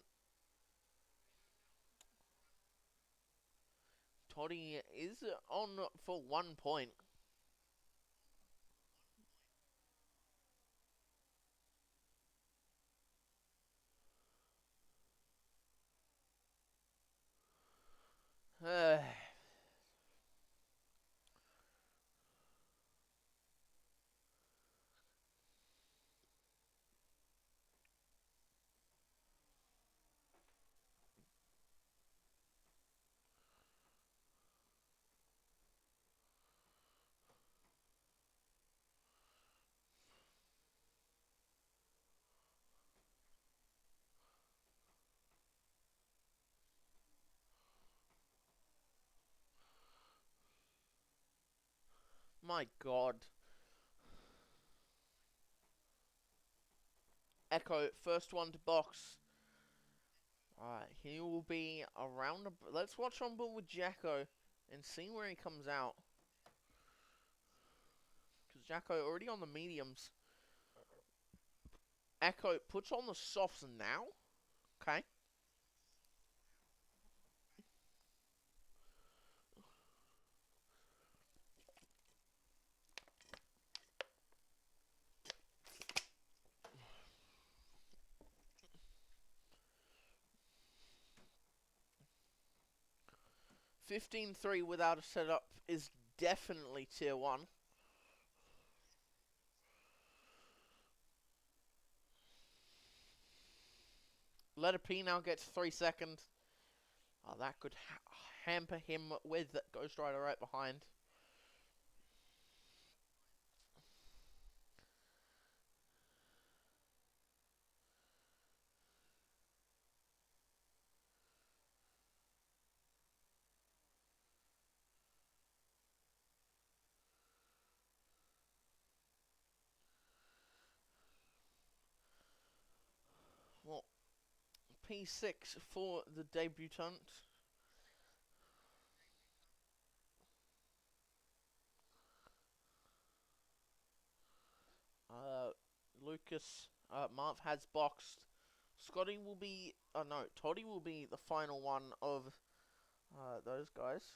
[SPEAKER 1] Toddy is on for 1 point. My God. Echo, first one to box. Alright, he will be around the... Let's watch on board with Jacko and see where he comes out. Because Jacko already on the mediums. Echo puts on the softs now. Okay. $15.3 without a setup is definitely tier 1. Letter P now gets 3 seconds. Oh, that could hamper him with Ghost Rider right behind. Well, P6 for the debutant. Lucas, Marv has boxed. Scotty will be, no, Toddy will be the final one of those guys.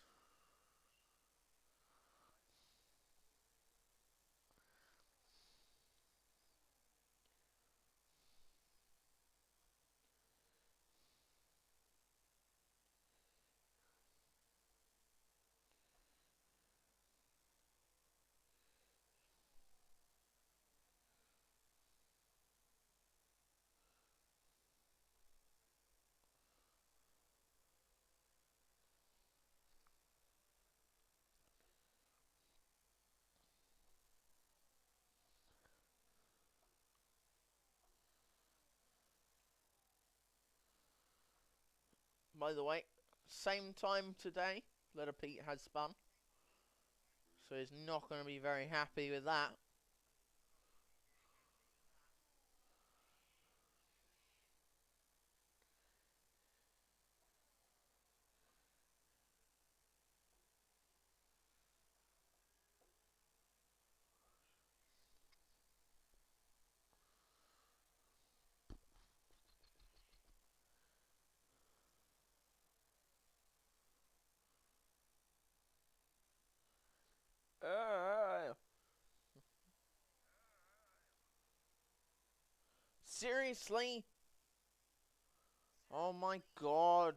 [SPEAKER 1] By the way, same time today, Letter Pete has spun. So he's not going to be very happy with that. Seriously? Oh my God.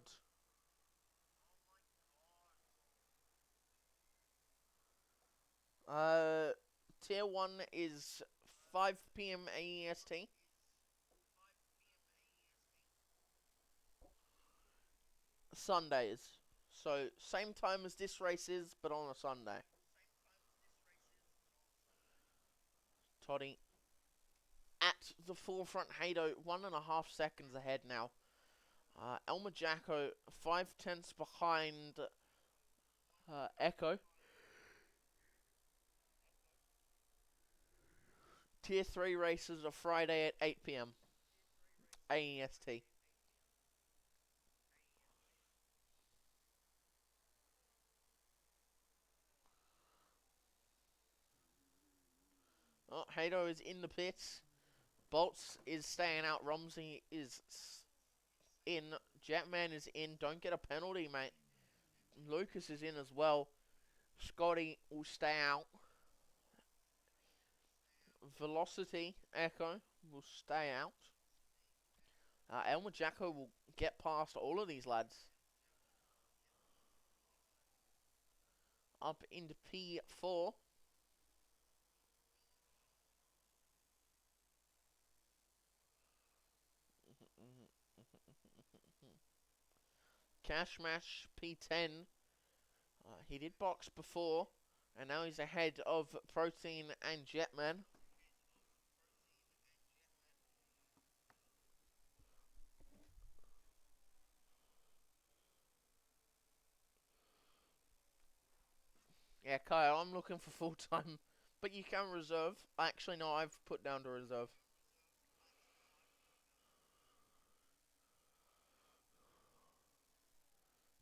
[SPEAKER 1] Uh, Tier 1 is 5 p.m. AEST. Sundays. So, same time as this race is, but on a Sunday. Toddy at the forefront. Hato 1.5 seconds ahead now. Elmer Jacko 5 tenths behind Echo. Tier 3 races are Friday at 8 p.m. AEST. Oh, Hato is in the pits. Bolts is staying out. Romsey is in. Jetman is in. Don't get a penalty, mate. Lucas is in as well. Scotty will stay out. Velocity Echo will stay out. Elmer Jacko will get past all of these lads. Up into P4. Cash Mash P10. He did box before, and now he's ahead of Protein and Jetman. Yeah, Kyle, I'm looking for full time, but you can reserve. Actually, no, I've put down to reserve.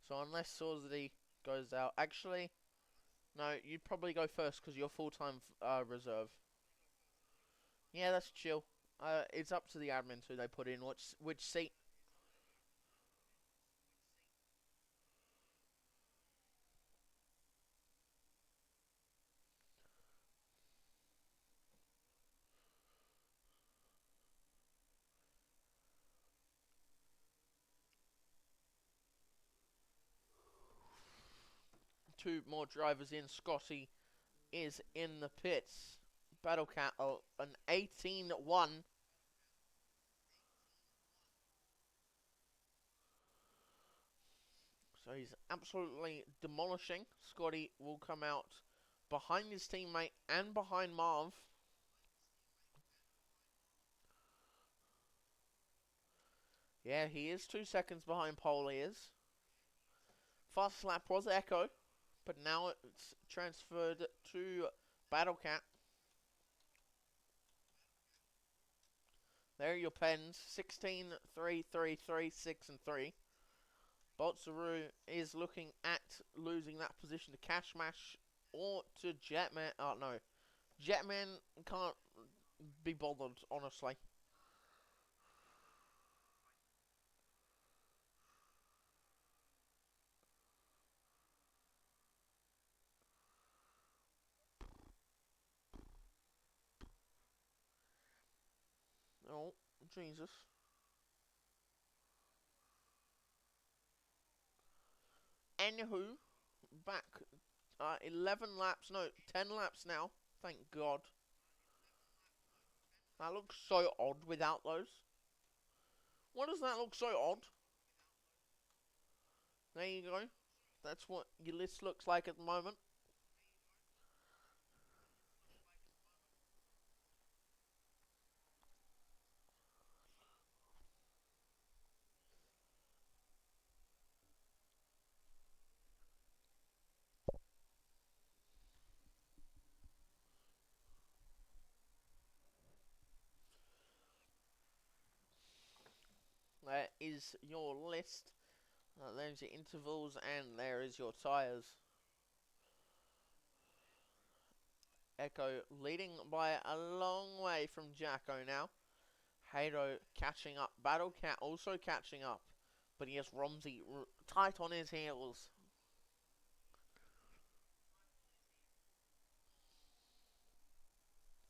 [SPEAKER 1] So unless Swordsy goes out, actually, no, you'd probably go first because you're full time reserve. Yeah, that's chill. It's up to the admins who they put in which seat. Two more drivers in. Scotty is in the pits. Battlecat, an 18-1. So he's absolutely demolishing. Scotty will come out behind his teammate and behind Marv. Yeah, he is 2 seconds behind Pole, he is. Fastest lap was Echo, but now it's transferred to Battlecat. There are your pens. 16, 3, 3, 3, 6, and 3. Boltsaru is looking at losing that position to Cashmash or to Jetman. Oh, no. Jetman can't be bothered, honestly. Oh, Jesus. Anywho, back 11 laps, no, 10 laps now. Thank God. That looks so odd without those. Why does that look so odd? There you go. That's what your list looks like at the moment. There is your list. There's your intervals, and there is your tyres. Echo leading by a long way from Jacko now. Hado catching up. Battlecat also catching up. But he has Romsey tight on his heels.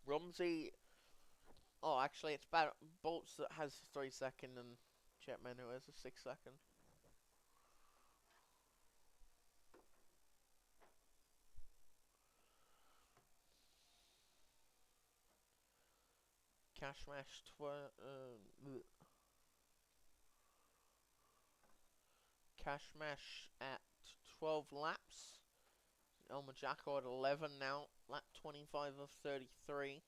[SPEAKER 1] Romsey. Oh, actually, it's Bolts that has 3 second and Jetman who has a 6 second. Cashmash Cashmash at 12 laps. Elmer Jacko at 11 now. Lap 25 of 33.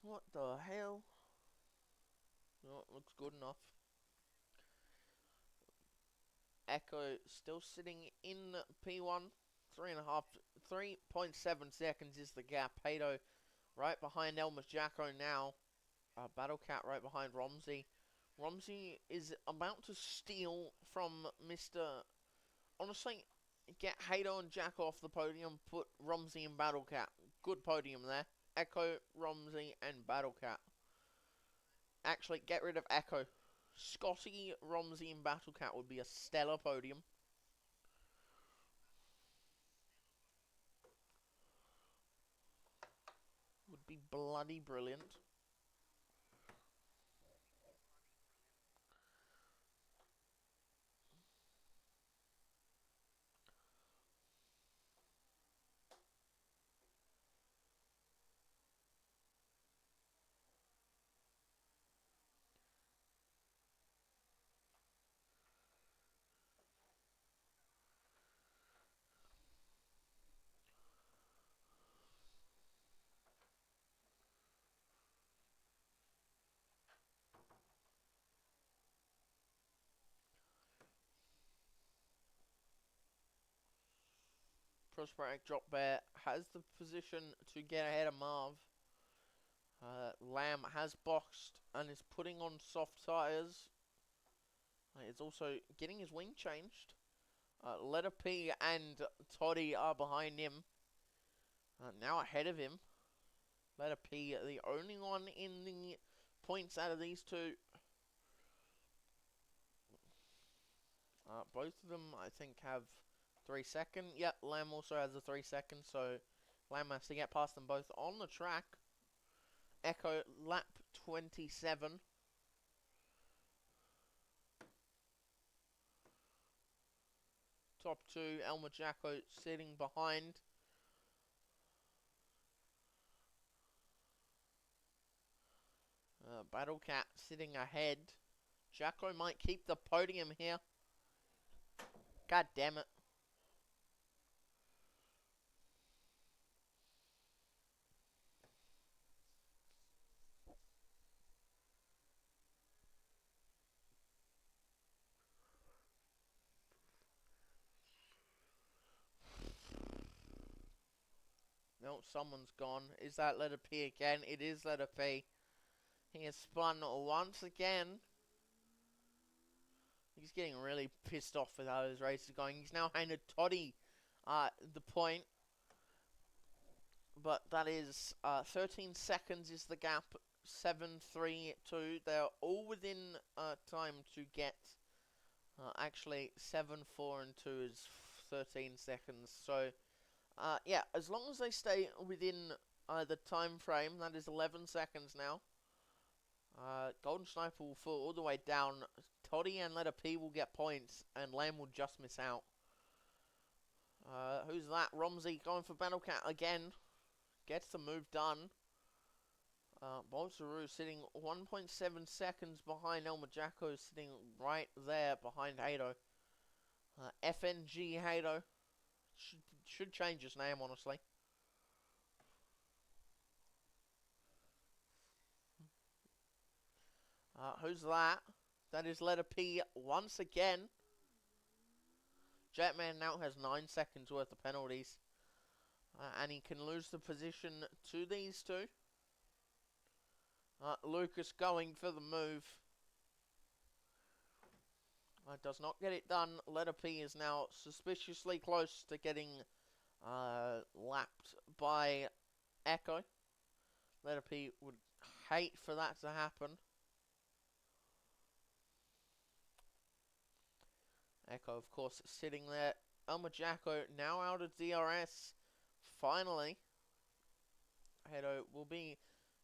[SPEAKER 1] What the hell? No, it looks good enough. Echo still sitting in P1. 3.7 seconds is the gap. Hato right behind Elmer's Jacko now. Battlecat right behind Romsey. Romsey is about to steal from Mr. Honestly, get Hato and Jack off the podium. Put Romsey and Battlecat. Good podium there. Echo, Romsey, and Battlecat. Actually, get rid of Echo. Scotty, Romsey, and Battlecat would be a stellar podium. Would be bloody brilliant. Prosperic Drop Bear has the position to get ahead of Marv. Lamb has boxed and is putting on soft tyres. He's also getting his wing changed. Letter P and Toddy are behind him. Now ahead of him. Letter P, the only one in the points out of these two. Both of them, I think, have 3 seconds. Yep, Lamb also has a 3 seconds, so Lamb has to get past them both on the track. Echo, lap 27. Top two, Elmer Jacko sitting behind. Battle Cat sitting ahead. Jacko might keep the podium here. God damn it. No, someone's gone. Is that letter P again? It is letter P. He has spun once again. He's getting really pissed off with how his race is going. He's now handed Toddy the point. But that is 13 seconds is the gap. 7, 3, 2. They're all within time to get. Actually, 7, 4, and 2 is 13 seconds. So, yeah, as long as they stay within the time frame, that is 11 seconds now. Golden Sniper will fall all the way down. Toddy and letter P will get points, and Lamb will just miss out. Who's that? Romsey going for Battle Cat again. Gets the move done. Bolsaroo sitting 1.7 seconds behind Elmer Jacko, sitting right there behind Hado. FNG Hado. Should change his name, honestly. Who's that? That is letter P once again. Jetman now has 9 seconds worth of penalties. And he can lose the position to these two. Lucas going for the move. Does not get it done. Letter P is now suspiciously close to getting lapped by Echo. Letter P would hate for that to happen. Echo, of course, sitting there. Elmer Jacko now out of DRS. Finally. Hedo will be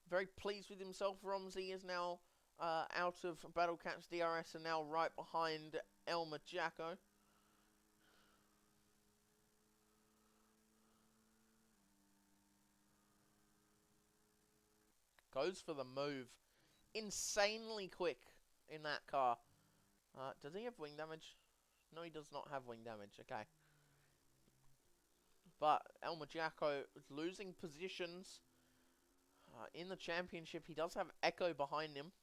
[SPEAKER 1] very pleased with himself. Romsey is now out of Battle Cat's DRS and now right behind Elmer Jacko. Goes for the move. Insanely quick in that car. Does he have wing damage? No, he does not have wing damage. Okay. But Elmer Jacko is losing positions in the championship. He does have Echo behind him.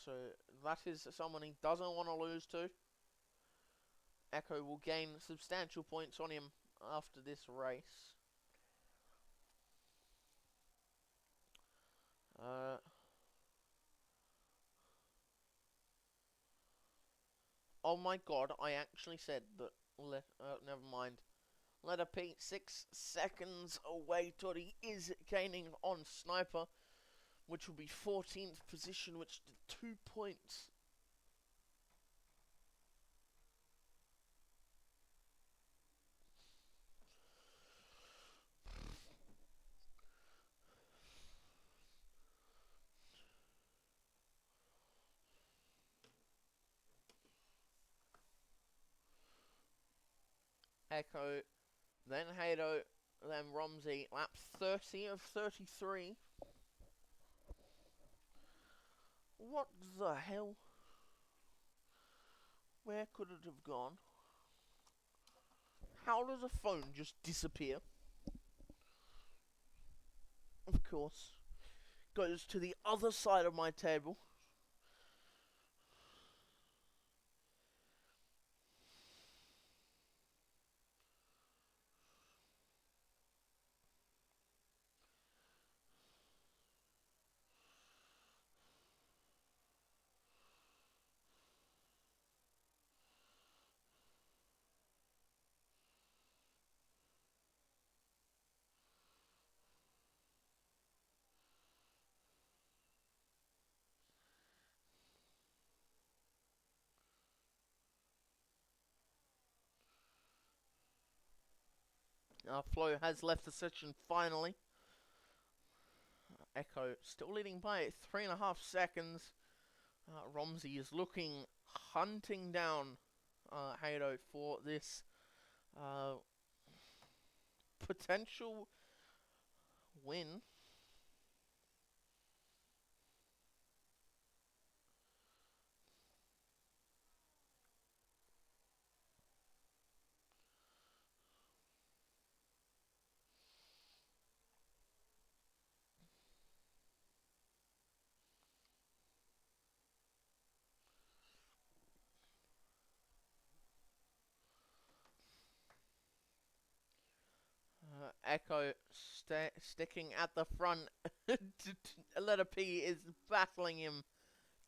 [SPEAKER 1] So that is someone he doesn't want to lose to. Echo will gain substantial points on him after this race. Oh my god, I actually said that. Never mind. Letter P, 6 seconds away. Toddy is gaining on Sniper, which will be 14th position, which did 2 points. Echo, then Hado, then Romsey. Lap 30 of 33. What the hell? Where could it have gone? How does a phone just disappear? Of course. Goes to the other side of my table. Flo has left the session finally. Echo still leading by 3.5 seconds. Romsey is hunting down Hado for this uh, potential win. Echo sticking at the front. Letter P is battling him.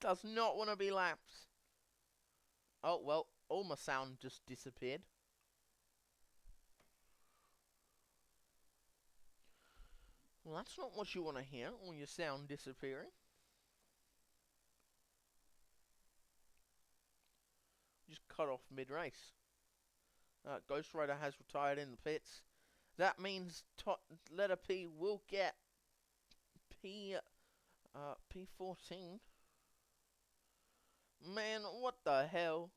[SPEAKER 1] Does not want to be lapped. Oh, well, all my sound just disappeared. Well, that's not what you want to hear, all your sound disappearing. Just cut off mid-race. Ghost Rider has retired in the pits. That means letter P will get P14. Man, what the hell?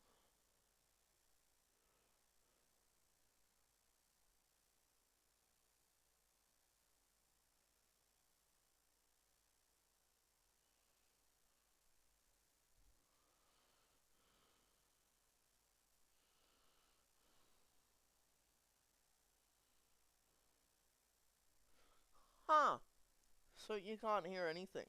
[SPEAKER 1] Huh. So you can't hear anything.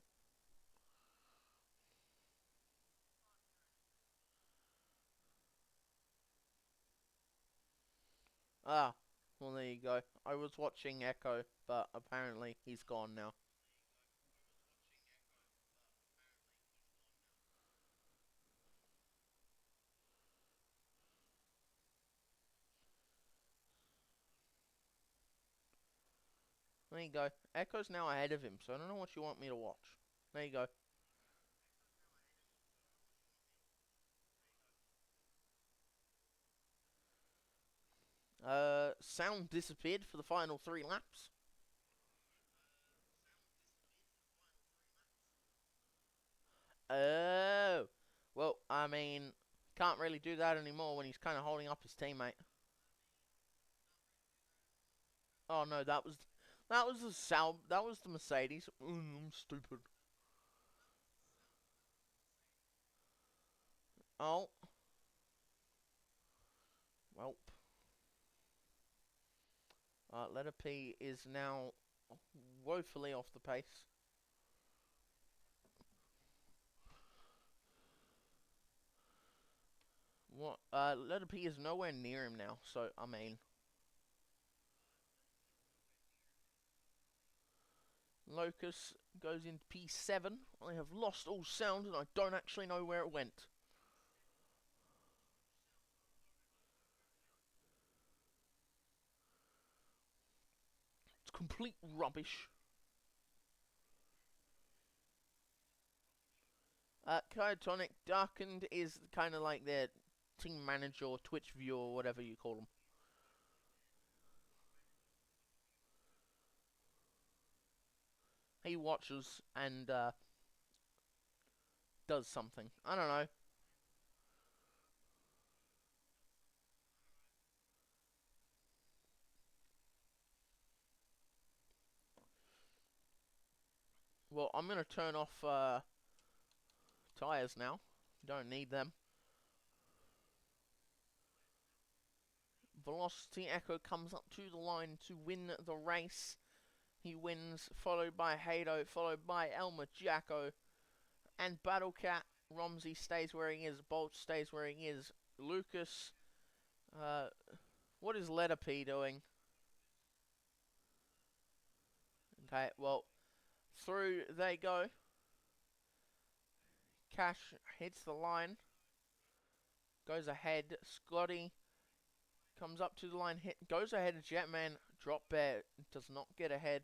[SPEAKER 1] Ah, well there you go. I was watching Echo, but apparently he's gone now. There you go. Echo's now ahead of him, so I don't know what you want me to watch. There you go. Sound disappeared for the final 3 laps. Oh. Well, I mean, can't really do that anymore when he's kind of holding up his teammate. Oh no, that was the Mercedes. I'm stupid. Oh, well. Letter P is now woefully off the pace. What? Letter P is nowhere near him now, so I mean. Locus goes into P7. I have lost all sound and I don't actually know where it went. It's complete rubbish. Kyotonic Darkened is kind of like their team manager or Twitch viewer or whatever you call them. He watches and does something. I don't know. Well, I'm going to turn off tires now. Don't need them. Velocity Echo comes up to the line to win the race. He wins, followed by Hado, followed by Elmer Jacko, and Battlecat. Romsey stays where he is. Bolt stays where he is. Lucas, uh, what is Letter P doing? Okay, well, through they go. Cash hits the line, goes ahead. Scotty comes up to the line, goes ahead of Jetman. Drop bear, does not get ahead.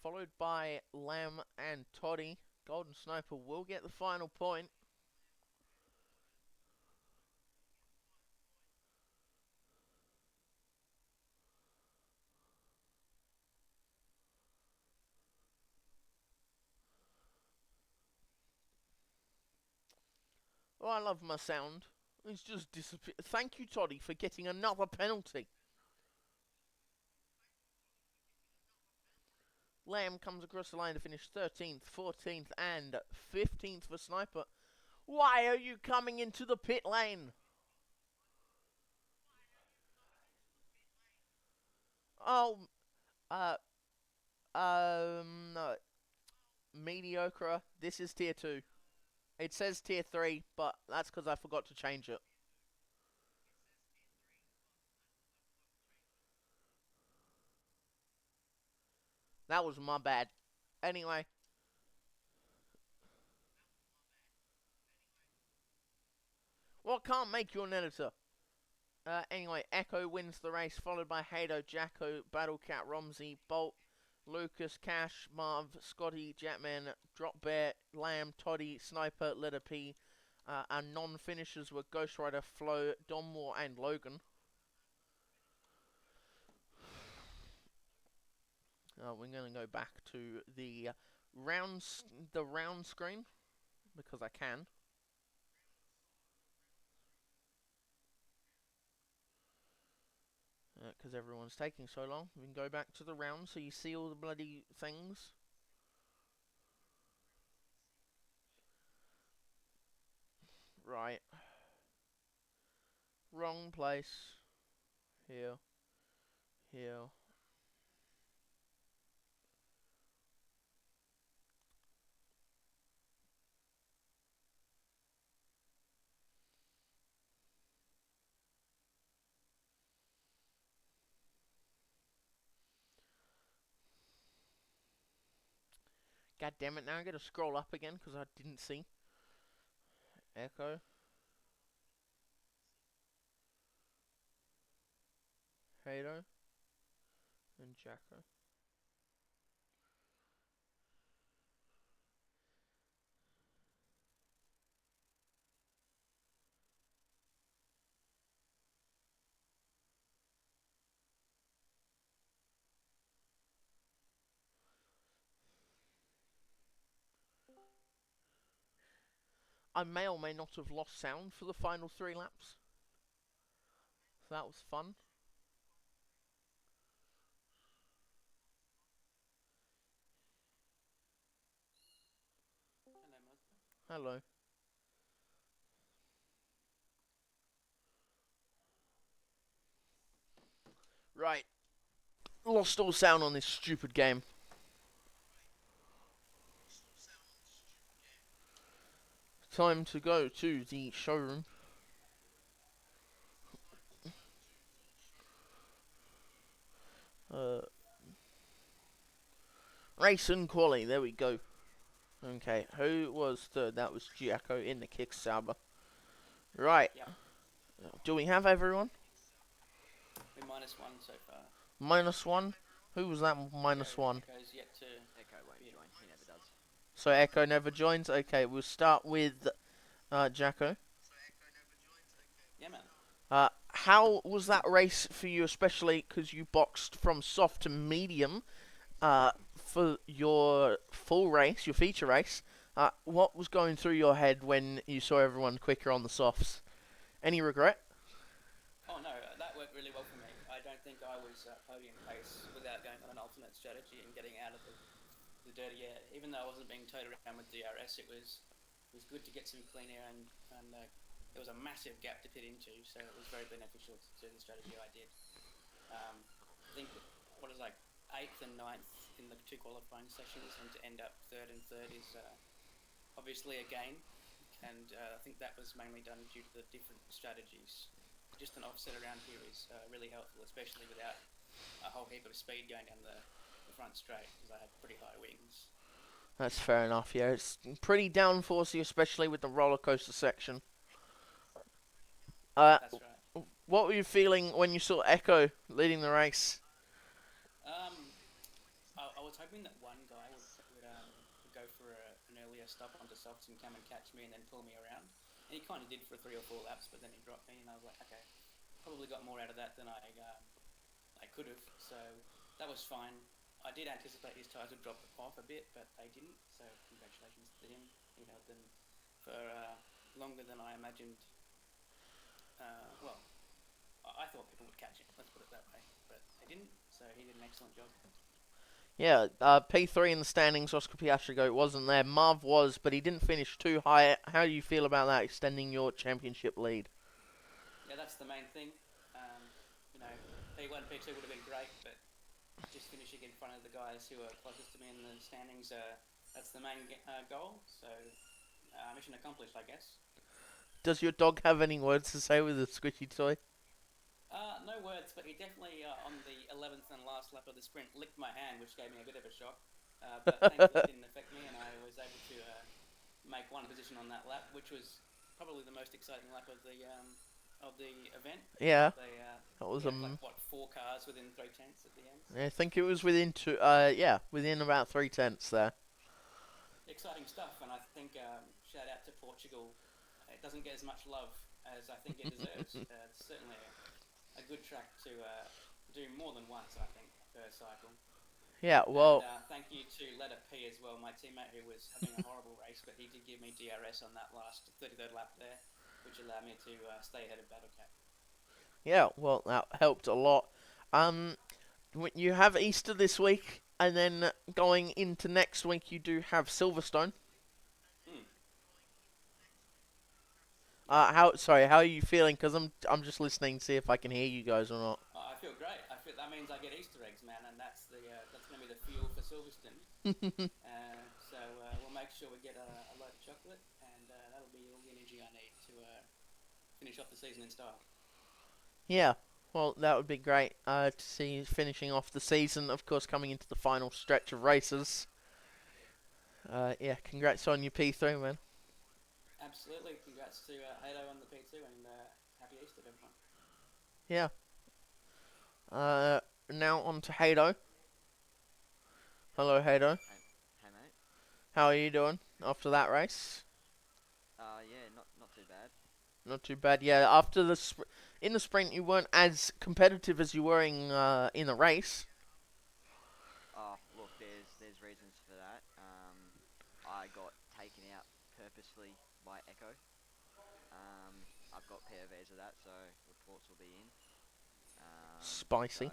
[SPEAKER 1] Followed by Lamb and Toddy. Golden Sniper will get the final point. Oh, I love my sound. It's just disappeared. Thank you, Toddy, for getting another penalty. Lamb comes across the line to finish 13th, 14th, and 15th for Sniper. Why are you coming into the pit lane? Oh, uh, no. Mediocre. This is tier 2. It says tier 3, but that's because I forgot to change it. That was my bad. Anyway, what can't make you an editor? Anyway, Echo wins the race, followed by Hado, Jacko, Battlecat, Romsey, Bolt, Lucas, Cash, Marv, Scotty, Jetman, Drop Bear, Lamb, Toddy, Sniper, Letter P. Our non-finishers were Ghost Rider, Flo, Donmore, and Logan. We're going to go back to the round screen because I can. Because everyone's taking so long. We can go back to the round so you see all the bloody things. Right. Wrong place. Here. Here. God damn it, now I gotta scroll up again because I didn't see. Echo. Hado. And Jacko. I may or may not have lost sound for the final 3 laps. So that was fun.
[SPEAKER 2] Hello, Mazda.
[SPEAKER 1] Hello. Right. Lost all sound on this stupid game. Time to go to the showroom. Uh, Race and quali, there we go. Okay, who was third? That was Jacko in the Kickstarter. Right.
[SPEAKER 2] Yep,
[SPEAKER 1] Do we have everyone?
[SPEAKER 2] we're -1 so far.
[SPEAKER 1] -1? Who was that
[SPEAKER 2] Echo,
[SPEAKER 1] -1?
[SPEAKER 2] Echo's yet to
[SPEAKER 3] Echo won't
[SPEAKER 2] appear.
[SPEAKER 3] join. He never does.
[SPEAKER 1] So Echo never joins? Okay, we'll start with Jacko.
[SPEAKER 2] Yeah, man.
[SPEAKER 1] How was that race for you, especially because you boxed from soft to medium for your full race, your feature race? What was going through your head when you saw everyone quicker on the softs? Any regret?
[SPEAKER 2] Oh no, that worked really well for me. I don't think I was podium pace without going on an alternate strategy and getting out of the dirty air. Even though I wasn't being towed around with DRS, it was good to get some clean air and there was a massive gap to pit into, so it was very beneficial to the strategy I did. I think what is like 8th and 9th in the 2 qualifying sessions, and to end up 3rd and 3rd is obviously a gain, and I think that was mainly done due to the different strategies. Just an offset around here is really helpful, especially without a whole heap of speed going down the front straight, because I had pretty high wings.
[SPEAKER 1] That's fair enough, yeah. It's pretty downforcey, especially with the roller coaster section.
[SPEAKER 2] That's right.
[SPEAKER 1] What were you feeling when you saw Echo leading the race?
[SPEAKER 2] Um, I was hoping that one guy would go for an earlier stop onto softs and come and catch me and then pull me around. And he kind of did for 3 or 4 laps, but then he dropped me, and I was like, okay, probably got more out of that than I could have. So that was fine. I did anticipate his tyres would drop off a bit, but they didn't. So congratulations to him. He held them for longer longer than I imagined. Well, I thought people would catch him. Let's put it that way, but they didn't. So he did an excellent job.
[SPEAKER 1] Yeah, P3 in the standings, Oscar Piastrigo wasn't there. Marv was, but he didn't finish too high. How do you feel about that, extending your championship lead?
[SPEAKER 2] Yeah, that's the main thing. Um, you know, P1, P2 would have been great, but just finishing in front of the guys who are closest to me in the standings, that's the main goal. So mission accomplished, I guess.
[SPEAKER 1] Does your dog have any words to say with the squishy toy?
[SPEAKER 2] No words, but he definitely on the 11th and last lap of the sprint licked my hand, which gave me a bit of a shock. But thankfully, it didn't affect me, and I was able to make one position on that lap, which was probably the most exciting lap of the event.
[SPEAKER 1] Yeah, that
[SPEAKER 2] We
[SPEAKER 1] was
[SPEAKER 2] had like what 4 cars within 3 tenths at the end, so
[SPEAKER 1] I think it was within two. Yeah, within about 3/10 there.
[SPEAKER 2] exciting stuff. And I think shout out to Portugal. It doesn't get as much love as I think it deserves. It's certainly a good track to do more than once, I think, per cycle.
[SPEAKER 1] Yeah,
[SPEAKER 2] And
[SPEAKER 1] well,
[SPEAKER 2] thank you to Letter P as well, my teammate who was having a horrible race, but he did give me DRS on that last 33rd lap there, which allowed me to stay ahead of Battlecat.
[SPEAKER 1] yeah, well, that helped a lot. Um, you have Easter this week, and then going into next week, you do have Silverstone.
[SPEAKER 2] Hmm. Yep.
[SPEAKER 1] How are you feeling? Because I'm just listening to see if I can hear you guys or not.
[SPEAKER 2] I feel great. I feel that means I get Easter eggs, man, and that's going to be the fuel for Silverstone. So we'll make sure we get a load of chocolate, and that'll be all the energy I need to finish off the season in style.
[SPEAKER 1] Yeah, well, that would be great to see you finishing off the season. Of course, coming into the final stretch of races. Yeah, congrats on your P3, man.
[SPEAKER 2] Absolutely. Congrats to Hado on the P2, and happy Easter to everyone.
[SPEAKER 1] Yeah. Uh, Now on to Hado. Hello, Hado.
[SPEAKER 3] Hey mate.
[SPEAKER 1] How are you doing after that race?
[SPEAKER 3] Yeah, not too bad.
[SPEAKER 1] Not too bad. Yeah, after in the sprint, you weren't as competitive as you were in the race.
[SPEAKER 3] Oh, look, there's reasons for that. I got taken out purposely by Echo. I've got POVs of that, so reports will be in. So
[SPEAKER 1] Spicy.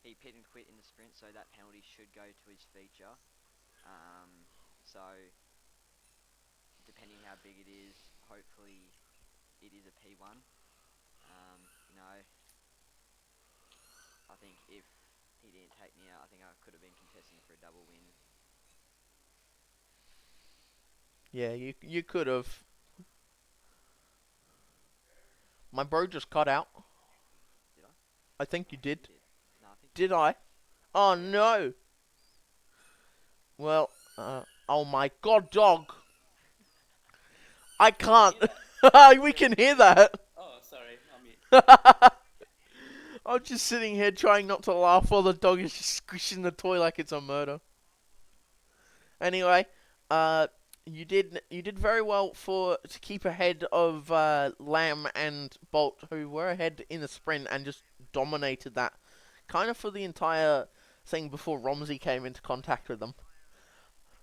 [SPEAKER 3] he pit and quit in the sprint, so that penalty should go to his feature. So depending how big it is, hopefully it is a P1. You know, I think if he didn't take me out, I think I could have been contesting for a double win.
[SPEAKER 1] Yeah, you could have. My bro just cut out.
[SPEAKER 3] Did I?
[SPEAKER 1] I think
[SPEAKER 3] No,
[SPEAKER 1] you
[SPEAKER 3] I think you
[SPEAKER 1] did.
[SPEAKER 3] did. No, I think you
[SPEAKER 1] Did
[SPEAKER 3] did.
[SPEAKER 1] I? Oh
[SPEAKER 3] Yeah.
[SPEAKER 1] no. Well, oh my god, dog. I
[SPEAKER 2] Can you
[SPEAKER 1] can't.
[SPEAKER 2] hear that?
[SPEAKER 1] We
[SPEAKER 2] Is there
[SPEAKER 1] can
[SPEAKER 2] a
[SPEAKER 1] hear
[SPEAKER 2] delay?
[SPEAKER 1] that.
[SPEAKER 2] Oh, sorry, I'm mute.
[SPEAKER 1] I'm just sitting here trying not to laugh while the dog is just squishing the toy like it's a murder. Anyway, uh, you did very well for to keep ahead of Lamb and Bolt, who were ahead in the sprint and just dominated that kind of for the entire thing before Romsey came into contact with them.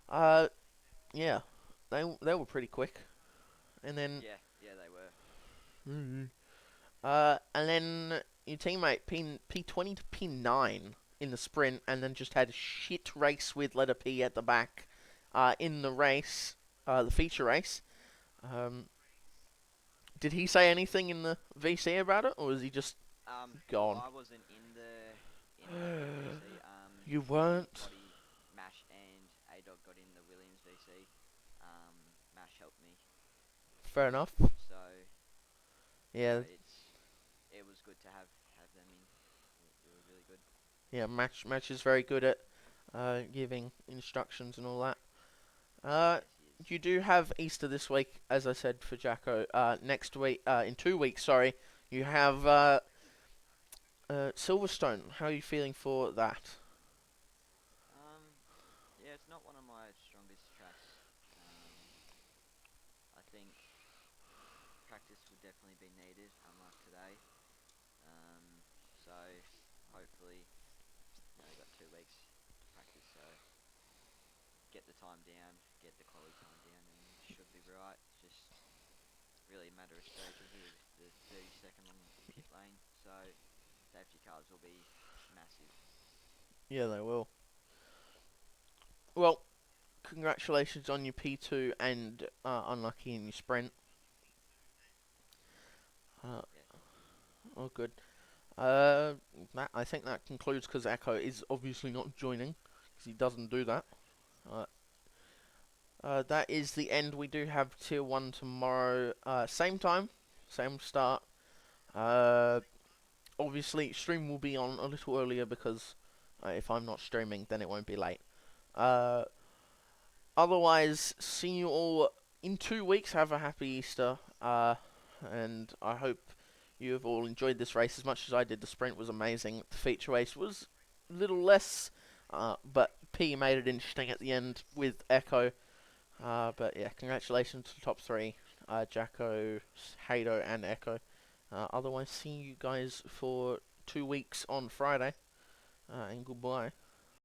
[SPEAKER 1] Uh, yeah, they were pretty quick, and then
[SPEAKER 3] Yeah, they were.
[SPEAKER 1] and then your teammate P20 to P9 in the sprint, and then just had a shit race with letter P at the back in the race, the feature race. Um, did he say anything in the VC about it, or was he just
[SPEAKER 3] Well,
[SPEAKER 1] gone?
[SPEAKER 3] I wasn't in the F1 VC.
[SPEAKER 1] You
[SPEAKER 3] Me,
[SPEAKER 1] weren't?
[SPEAKER 3] Potty, Mash, and A Dog got in the Williams VC. Mash helped me
[SPEAKER 1] Fair enough.
[SPEAKER 3] so
[SPEAKER 1] Yeah,
[SPEAKER 3] it was good to have them in. It was really good.
[SPEAKER 1] yeah. Match is very good at giving instructions and all that. Uh,
[SPEAKER 3] Yes, he is.
[SPEAKER 1] you do have Easter this week, as I said for Jacko. Next week, in 2 weeks, sorry, you have Silverstone. How are you feeling for that?
[SPEAKER 3] Um, yeah, it's not one of my strongest tracks. I think practice would definitely be needed, unlike today. So hopefully, got 2 weeks to practice. So get the time down, get the quality time down, and should be right. Just so safety cars will be massive.
[SPEAKER 1] Yeah, they will. Well, congratulations on your P2 and unlucky in your sprint. Uh,
[SPEAKER 3] Yeah.
[SPEAKER 1] all good. I think that concludes because Echo is obviously not joining because he doesn't do that. Uh, that is the end. We do have tier 1 tomorrow. Same time, same start. Uh, Obviously, stream will be on a little earlier because if I'm not streaming, then it won't be late. Uh, Otherwise, see you all in 2 weeks. Have a happy Easter. And I hope you have all enjoyed this race as much as I did. The sprint was amazing. The feature race was a little less, but P made it interesting at the end with Echo. But yeah, congratulations to the top three, Jacko, Hado, and Echo. Otherwise, see you guys for 2 weeks on Friday, and goodbye.